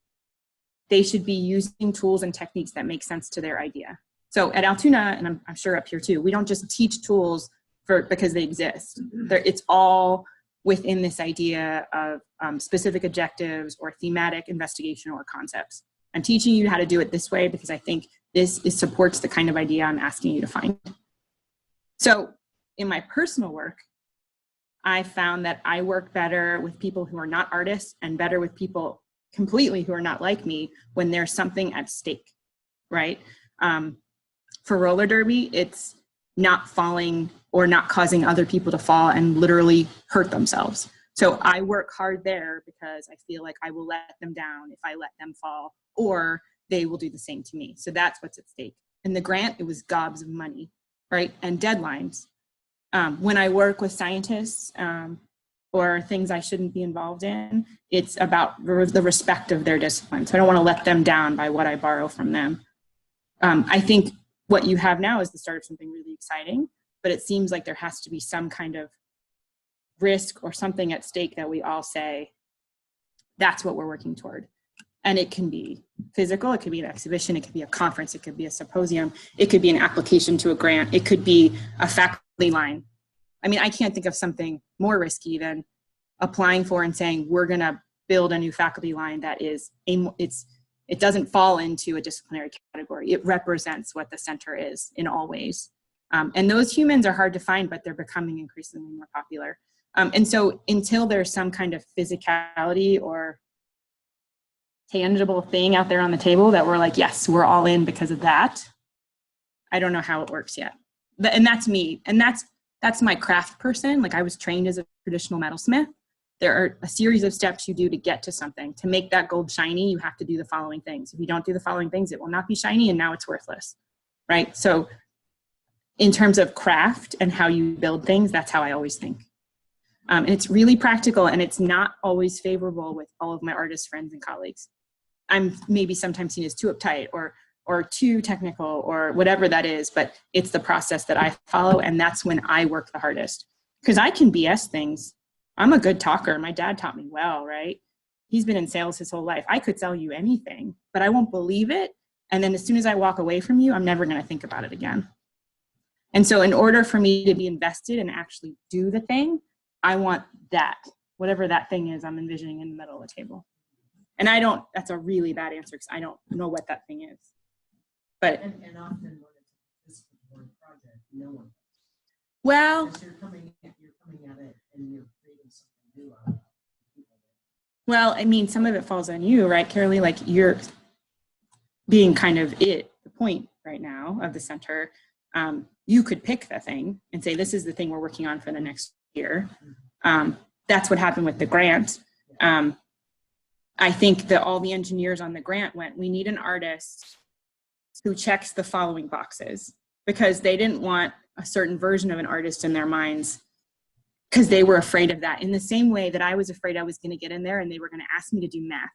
they should be using tools and techniques that make sense to their idea. So at Altoona, and I'm sure up here too, we don't just teach tools because they exist. It's all within this idea of specific objectives or thematic investigation or concepts. I'm teaching you how to do it this way because I think this supports the kind of idea I'm asking you to find. So in my personal work, I found that I work better with people who are not artists and better with people completely who are not like me when there's something at stake, right? For roller derby, it's not falling or not causing other people to fall and literally hurt themselves. So I work hard there because I feel like I will let them down if I let them fall, or they will do the same to me. So that's what's at stake. In the grant, it was gobs of money, right? And deadlines. When I work with scientists or things I shouldn't be involved in, it's about the respect of their discipline. So I don't want to let them down by what I borrow from them. I think what you have now is the start of something really exciting, but it seems like there has to be some kind of risk or something at stake that we all say, that's what we're working toward. And it can be physical, it could be an exhibition, it could be a conference, it could be a symposium, it could be an application to a grant, it could be a faculty line. I mean, I can't think of something more risky than applying for and saying, we're gonna build a new faculty line that is, it doesn't fall into a disciplinary category. It represents what the center is in all ways. And those humans are hard to find, but they're becoming increasingly more popular. And so until there's some kind of physicality or tangible thing out there on the table that we're like, yes, we're all in because of that, I don't know how it works yet. And that's me. And that's my craft person. Like, I was trained as a traditional metalsmith. There are a series of steps you do to get to something. To make that gold shiny, you have to do the following things. If you don't do the following things, it will not be shiny, and now it's worthless, right? So in terms of craft and how you build things, that's how I always think. And it's really practical, and it's not always favorable with all of my artist friends and colleagues. I'm maybe sometimes seen as too uptight or too technical or whatever that is, but it's the process that I follow, and that's when I work the hardest. Because I can BS things. I'm a good talker. My dad taught me well, right? He's been in sales his whole life. I could sell you anything, but I won't believe it. And then as soon as I walk away from you, I'm never going to think about it again. And so in order for me to be invested and actually do the thing, I want that, whatever that thing is I'm envisioning in the middle of the table. And that's a really bad answer because I don't know what that thing is. But And often when it's a participatory project, no one knows. Well, Because you're coming at it and you're creating something new out of it. well, I mean, some of it falls on you, right, Carolee? Like, you're being kind of the point right now of the center. You could pick the thing and say, this is the thing we're working on for the next year. that's what happened with the grant. I think that all the engineers on the grant went, we need an artist who checks the following boxes, because they didn't want a certain version of an artist in their minds because they were afraid of that, in the same way that I was afraid I was going to get in there and they were going to ask me to do math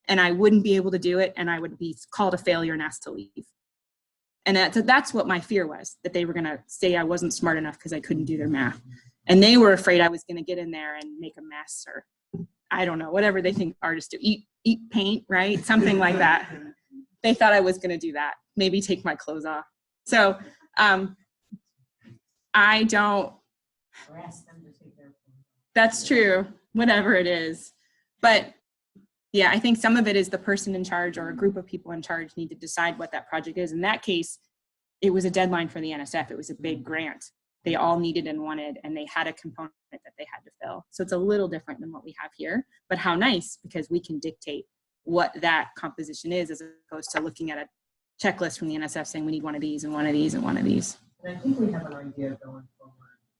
and I wouldn't be able to do it and I would be called a failure and asked to leave. And that's what my fear was, that they were going to say I wasn't smart enough because I couldn't do their math. And they were afraid I was going to get in there and make a mess, or I don't know, whatever they think artists do, eat paint, right? Something like that. They thought I was going to do that, maybe take my clothes off. So I don't, Or ask them to take their phone. that's true, whatever it is. But yeah, I think some of it is the person in charge or a group of people in charge need to decide what that project is. In that case, it was a deadline for the NSF. It was a big grant. They all needed and wanted, and they had a component that they had to fill. So it's a little different than what we have here, but how nice, because we can dictate what that composition is, as opposed to looking at a checklist from the NSF saying we need one of these and one of these and one of these. And I think we have an idea going forward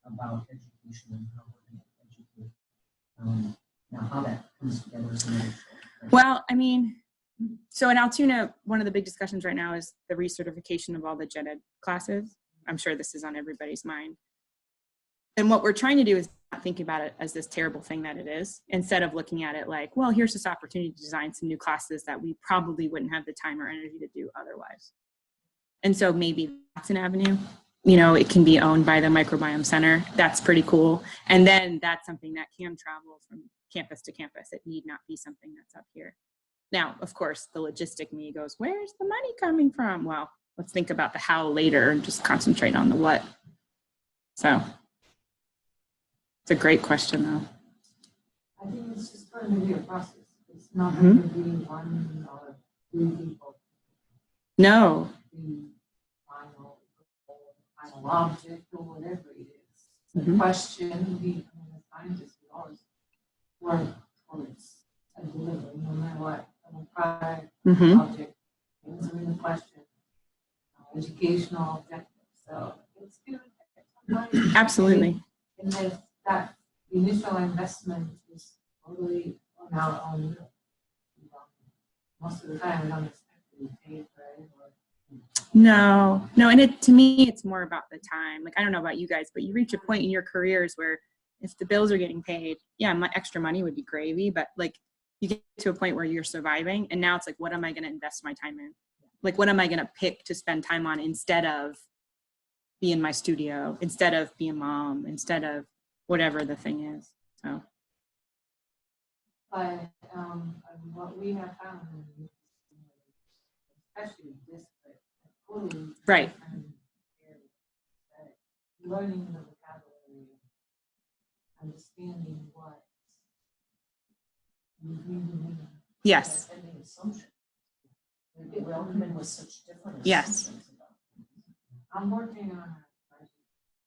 about education and how we're going to educate. Now, how that comes together is another story. Well, I mean, so in Altoona, one of the big discussions right now is the recertification of all the gen ed classes. I'm sure this is on everybody's mind. And what we're trying to do is not think about it as this terrible thing that it is, instead of looking at it like, well, here's this opportunity to design some new classes that we probably wouldn't have the time or energy to do otherwise. And so maybe that's an avenue. You know, it can be owned by the Microbiome Center. That's pretty cool. And then that's something that can travel from campus to campus. It need not be something that's up here. Now, of course, the logistic me goes, where's the money coming from? Well, let's think about the how later and just concentrate on the what. So it's a great question, though. I think it's just going to be a process. It's not going to be one or two people. No. The final object or whatever it is. The Mhm. question, the scientists would always work towards a delivery, no matter what. The product, Mm-hmm. object, things are in the question, educational objectives. So it's going to take some time. Absolutely. And if that initial investment is totally on our own, most of the time we don't expect to be paid for it. No, and it, to me, it's more about the time. Like, I don't know about you guys, but you reach a point in your careers where if the bills are getting paid, yeah, my extra money would be gravy, but like you get to a point where you're surviving, and now it's like, what am I going to invest my time in? Like, what am I going to pick to spend time on instead of be in my studio, instead of be a mom, instead of whatever the thing is. So. But what we have found, especially this, but totally Right. different areas, that learning the vocabulary, understanding what you really mean. Yes. And the assumption. We all come in with such different Yes. assumptions about things. I'm working on a project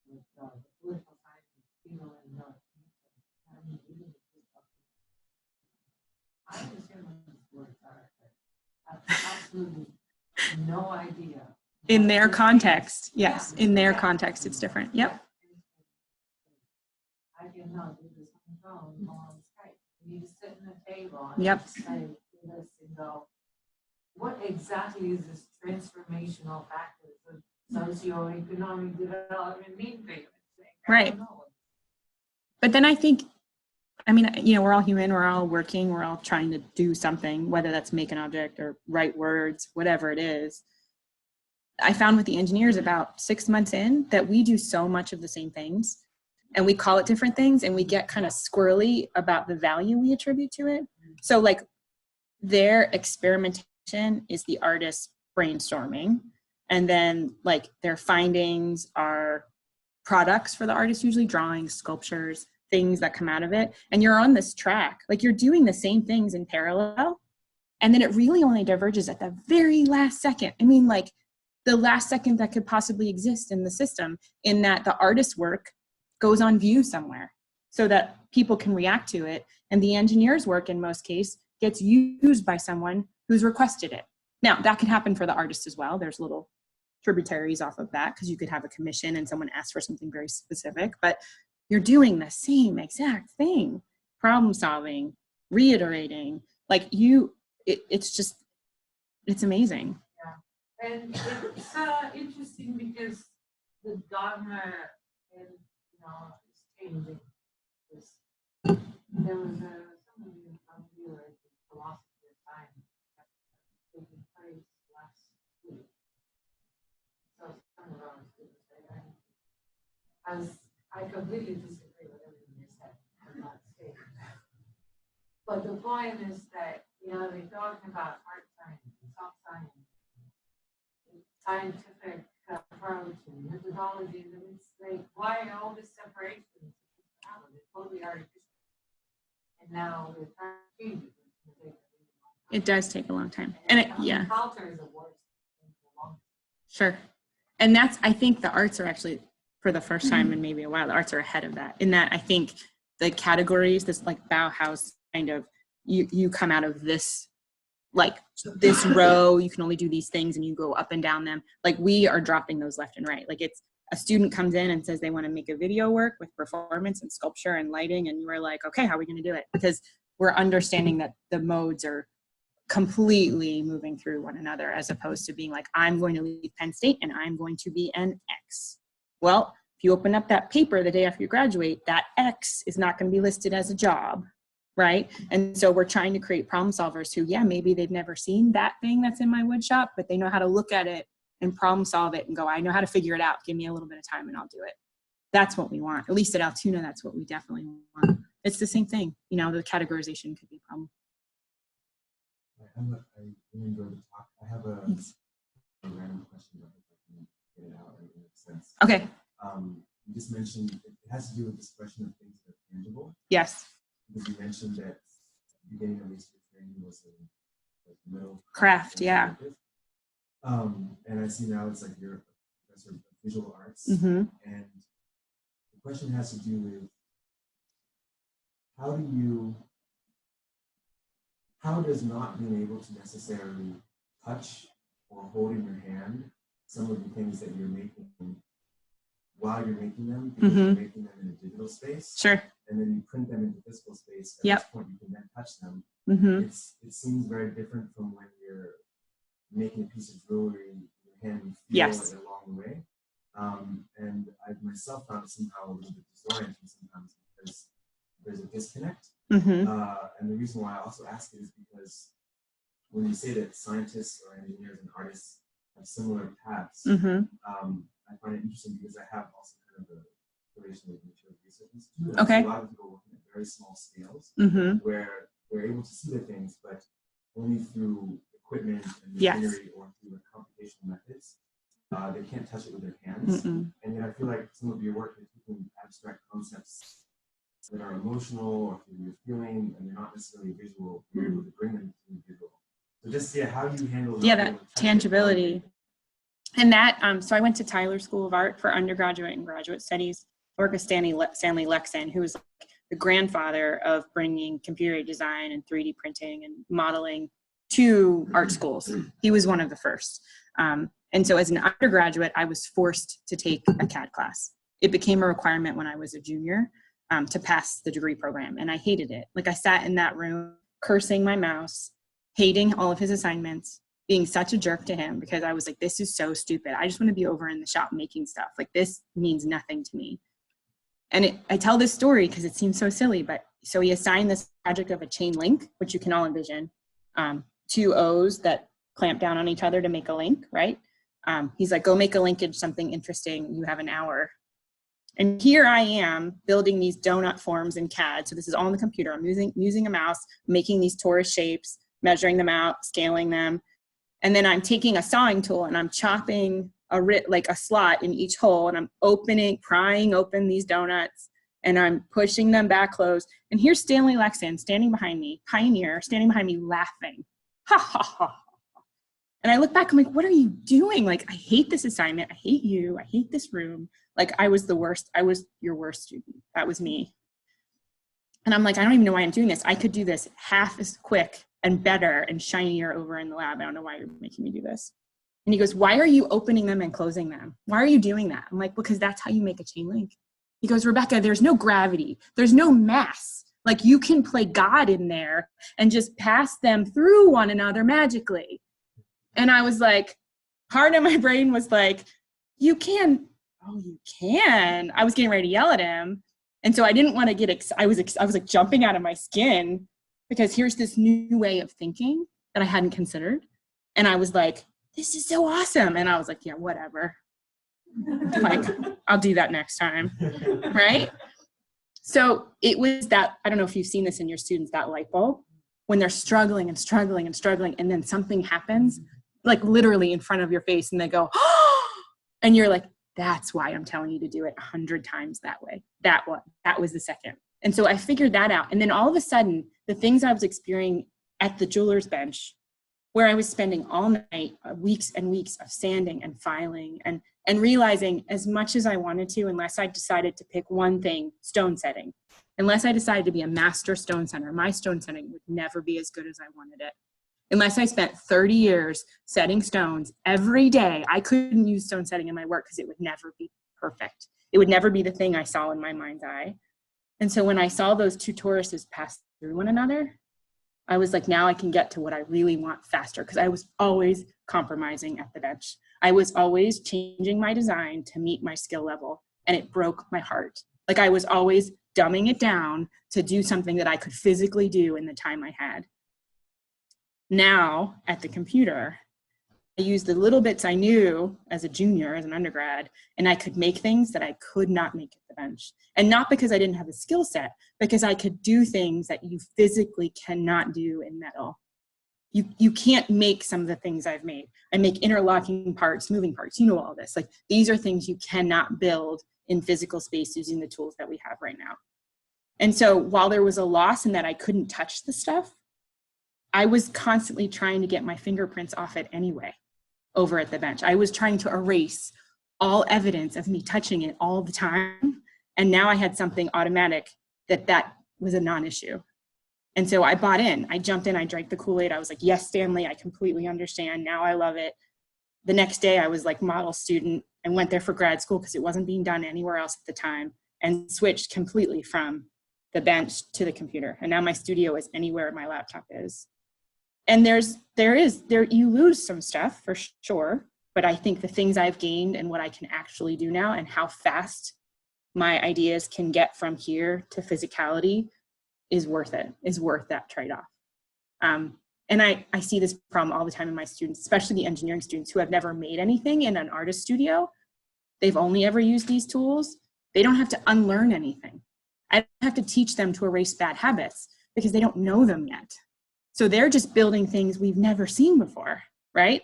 with political science, people in North. I'm reading this book. I understand what these words are, but I have absolutely no idea. In their context, yes. In their context, it's different. Yep. I cannot do this on the phone, on Skype. We need to sit in a table and Yep. say this and go, what exactly is this transformational factors of socioeconomic development mean for you? Right. But then I think, I mean, you know, we're all human, we're all working, we're all trying to do something, whether that's make an object or write words, whatever it is. I found with the engineers about 6 months in that we do so much of the same things and we call it different things and we get kind of squirrely about the value we attribute to it. So like their experimentation is the artist's brainstorming, and then like their findings are products for the artist, usually drawings, sculptures, things that come out of it. And you're on this track, like you're doing the same things in parallel. And then it really only diverges at the very last second. I mean, like the last second that could possibly exist in the system, in that the artist's work goes on view somewhere so that people can react to it. And the engineer's work in most cases gets used by someone who's requested it. Now that can happen for the artist as well. There's little tributaries off of that because you could have a commission and someone asks for something very specific, but you're doing the same exact thing, problem solving, reiterating, like it's amazing. And it's interesting because the dogma and is changing. There was somebody from you, like philosophy of science, taking place last week. So some of our students say, I completely disagree with everything you said. I'm not saying that. But the point is that they're talking about hard science, soft science, scientific approach and methodology, and it's like, why all this separation? It's totally artificial. And now they're trying to change it. It does take a long time. And yeah. Culture is the worst thing for long. Sure. And I think the arts are actually, for the first time in maybe a while, the arts are ahead of that. In that I think the categories, this like Bauhaus kind of, you come out of this, like this row, you can only do these things and you go up and down them. Like we are dropping those left and right. Like it's a student comes in and says they want to make a video work with performance and sculpture and lighting. And we're like, okay, how are we going to do it? Because we're understanding that the modes are completely moving through one another, as opposed to being like, I'm going to leave Penn State and I'm going to be an X. Well, if you open up that paper the day after you graduate, that X is not going to be listed as a job. Right. And so we're trying to create problem solvers who, maybe they've never seen that thing that's in my wood shop, but they know how to look at it and problem solve it and go, I know how to figure it out. Give me a little bit of time and I'll do it. That's what we want. At least at Altoona, that's what we definitely want. It's the same thing. The categorization could be a problem. I really enjoyed the talk. I have a random question. I hope I can get it out and it makes sense. Okay. You just mentioned it has to do with this question of things that are tangible. Yes. Because you mentioned that at the beginning of this training was a middle craft, yeah. And I see now it's like you're a professor of visual arts. Mm-hmm. And the question has to do with how does not being able to necessarily touch or hold in your hand some of the things that you're making while you're making them, because you're making them in a digital space. Sure. And then you print them into physical space. At this point, you can then touch them. Mm-hmm. It seems very different from when you're making a piece of jewelry in your hand and feel Yes. it along the way. And I myself found it somehow a little bit disorienting sometimes because there's a disconnect. Mm-hmm. And the reason why I also ask it is because when you say that scientists or engineers and artists have similar paths, Mm-hmm. I find it interesting because I have also kind of a relation with material research institute. Okay. A lot of people working at very small scales Mm-hmm. where they're able to see the things, but only through equipment and Yes. machinery or through computational methods. They can't touch it with their hands. Mm-mm. And yet I feel like some of your work is taking abstract concepts that are emotional or through your feeling, and they're not necessarily visual. You're able to bring them to visual. So just how do you handle that tangibility? And that, so I went to Tyler School of Art for undergraduate and graduate studies. I worked with Stanley Lexon, who was like the grandfather of bringing computer design and 3D printing and modeling to art schools. He was one of the first. And so as an undergraduate, I was forced to take a CAD class. It became a requirement when I was a junior to pass the degree program. And I hated it. Like I sat in that room cursing my mouse, hating all of his assignments, being such a jerk to him because I was like, this is so stupid. I just want to be over in the shop making stuff. Like this means nothing to me. And I tell this story because it seems so silly, but so he assigned this project of a chain link, which you can all envision, 2 O's that clamp down on each other to make a link, right? He's like, go make a linkage, something interesting. You have an hour. And here I am building these donut forms in CAD. So this is all on the computer. I'm using a mouse, making these torus shapes, measuring them out, scaling them. And then I'm taking a sawing tool and I'm chopping a slot in each hole, and I'm prying open these donuts, and I'm pushing them back closed. And here's Stanley Lexon standing behind me, pioneer, standing behind me laughing. Ha ha ha. And I look back, I'm like, what are you doing? Like, I hate this assignment. I hate you. I hate this room. Like, I was the worst. I was your worst student. That was me. And I'm like, I don't even know why I'm doing this. I could do this half as quick and better and shinier over in the lab. I don't know why you're making me do this. And he goes, why are you opening them and closing them? Why are you doing that? I'm like, because that's how you make a chain link. He goes, Rebecca, there's no gravity. There's no mass. Like you can play God in there and just pass them through one another magically. And I was like, part of my brain was like, you can. Oh, you can. I was getting ready to yell at him. And so I didn't want to get, I was like jumping out of my skin because here's this new way of thinking that I hadn't considered. And I was like, this is so awesome. And I was like, yeah, whatever. Like, I'll do that next time. Right? So it was that, I don't know if you've seen this in your students, that light bulb, when they're struggling and struggling and struggling, and then something happens, like literally in front of your face, and they go, oh, and you're like, that's why I'm telling you to do it 100 times that way. That was the second. And so I figured that out. And then all of a sudden, the things I was experiencing at the jeweler's bench, where I was spending all night, weeks and weeks of sanding and filing and realizing as much as I wanted to, unless I decided to pick one thing, stone setting, unless I decided to be a master stone setter, my stone setting would never be as good as I wanted it. Unless I spent 30 years setting stones every day, I couldn't use stone setting in my work because it would never be perfect. It would never be the thing I saw in my mind's eye. And so when I saw those two Tauruses pass through one another, I was like, now I can get to what I really want faster, because I was always compromising at the bench. I was always changing my design to meet my skill level, and it broke my heart. Like I was always dumbing it down to do something that I could physically do in the time I had. Now at the computer, I used the little bits I knew as a junior, as an undergrad, and I could make things that I could not make at the bench. And not because I didn't have a skill set, because I could do things that you physically cannot do in metal. You can't make some of the things I've made. I make interlocking parts, moving parts, you know all this. Like these are things you cannot build in physical space using the tools that we have right now. And so while there was a loss in that I couldn't touch the stuff, I was constantly trying to get my fingerprints off it anyway. Over at the bench, I was trying to erase all evidence of me touching it all the time. And now I had something automatic that was a non-issue. And so I bought in, I jumped in, I drank the Kool-Aid. I was like, yes, Stanley, I completely understand. Now I love it. The next day I was like model student and went there for grad school because it wasn't being done anywhere else at the time, and switched completely from the bench to the computer. And now my studio is anywhere my laptop is. And you lose some stuff for sure, but I think the things I've gained and what I can actually do now and how fast my ideas can get from here to physicality is worth it, is worth that trade-off. And I see this problem all the time in my students, especially the engineering students who have never made anything in an artist studio. They've only ever used these tools. They don't have to unlearn anything. I don't have to teach them to erase bad habits because they don't know them yet. So they're just building things we've never seen before, right?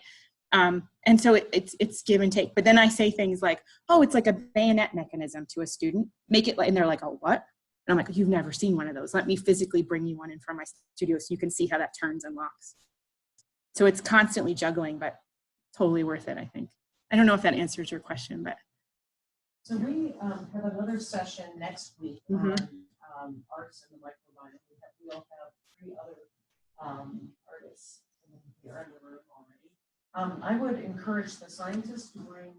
And so it's give and take. But then I say things like, oh, it's like a bayonet mechanism to a student. Make it like, and they're like, oh, what? And I'm like, you've never seen one of those. Let me physically bring you one in from my studio so you can see how that turns and locks. So it's constantly juggling, but totally worth it, I think. I don't know if that answers your question, but. So we have another session next week on arts and the microbiome. We all have 3 other artists here in the room already. I would encourage the scientists to bring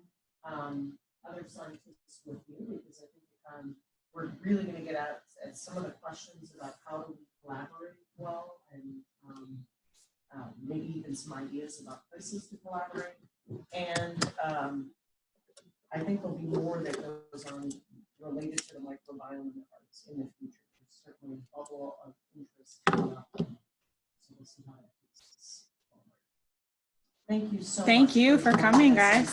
other scientists with you, because I think we're really going to get at some of the questions about how do we collaborate well, and maybe even some ideas about places to collaborate. And I think there'll be more that goes on related to the microbiome and the arts in the future. There's certainly a bubble of interest coming up. So we'll see how that takes us forward. Thank you so much. Thank you for coming, guys.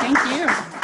Thank you.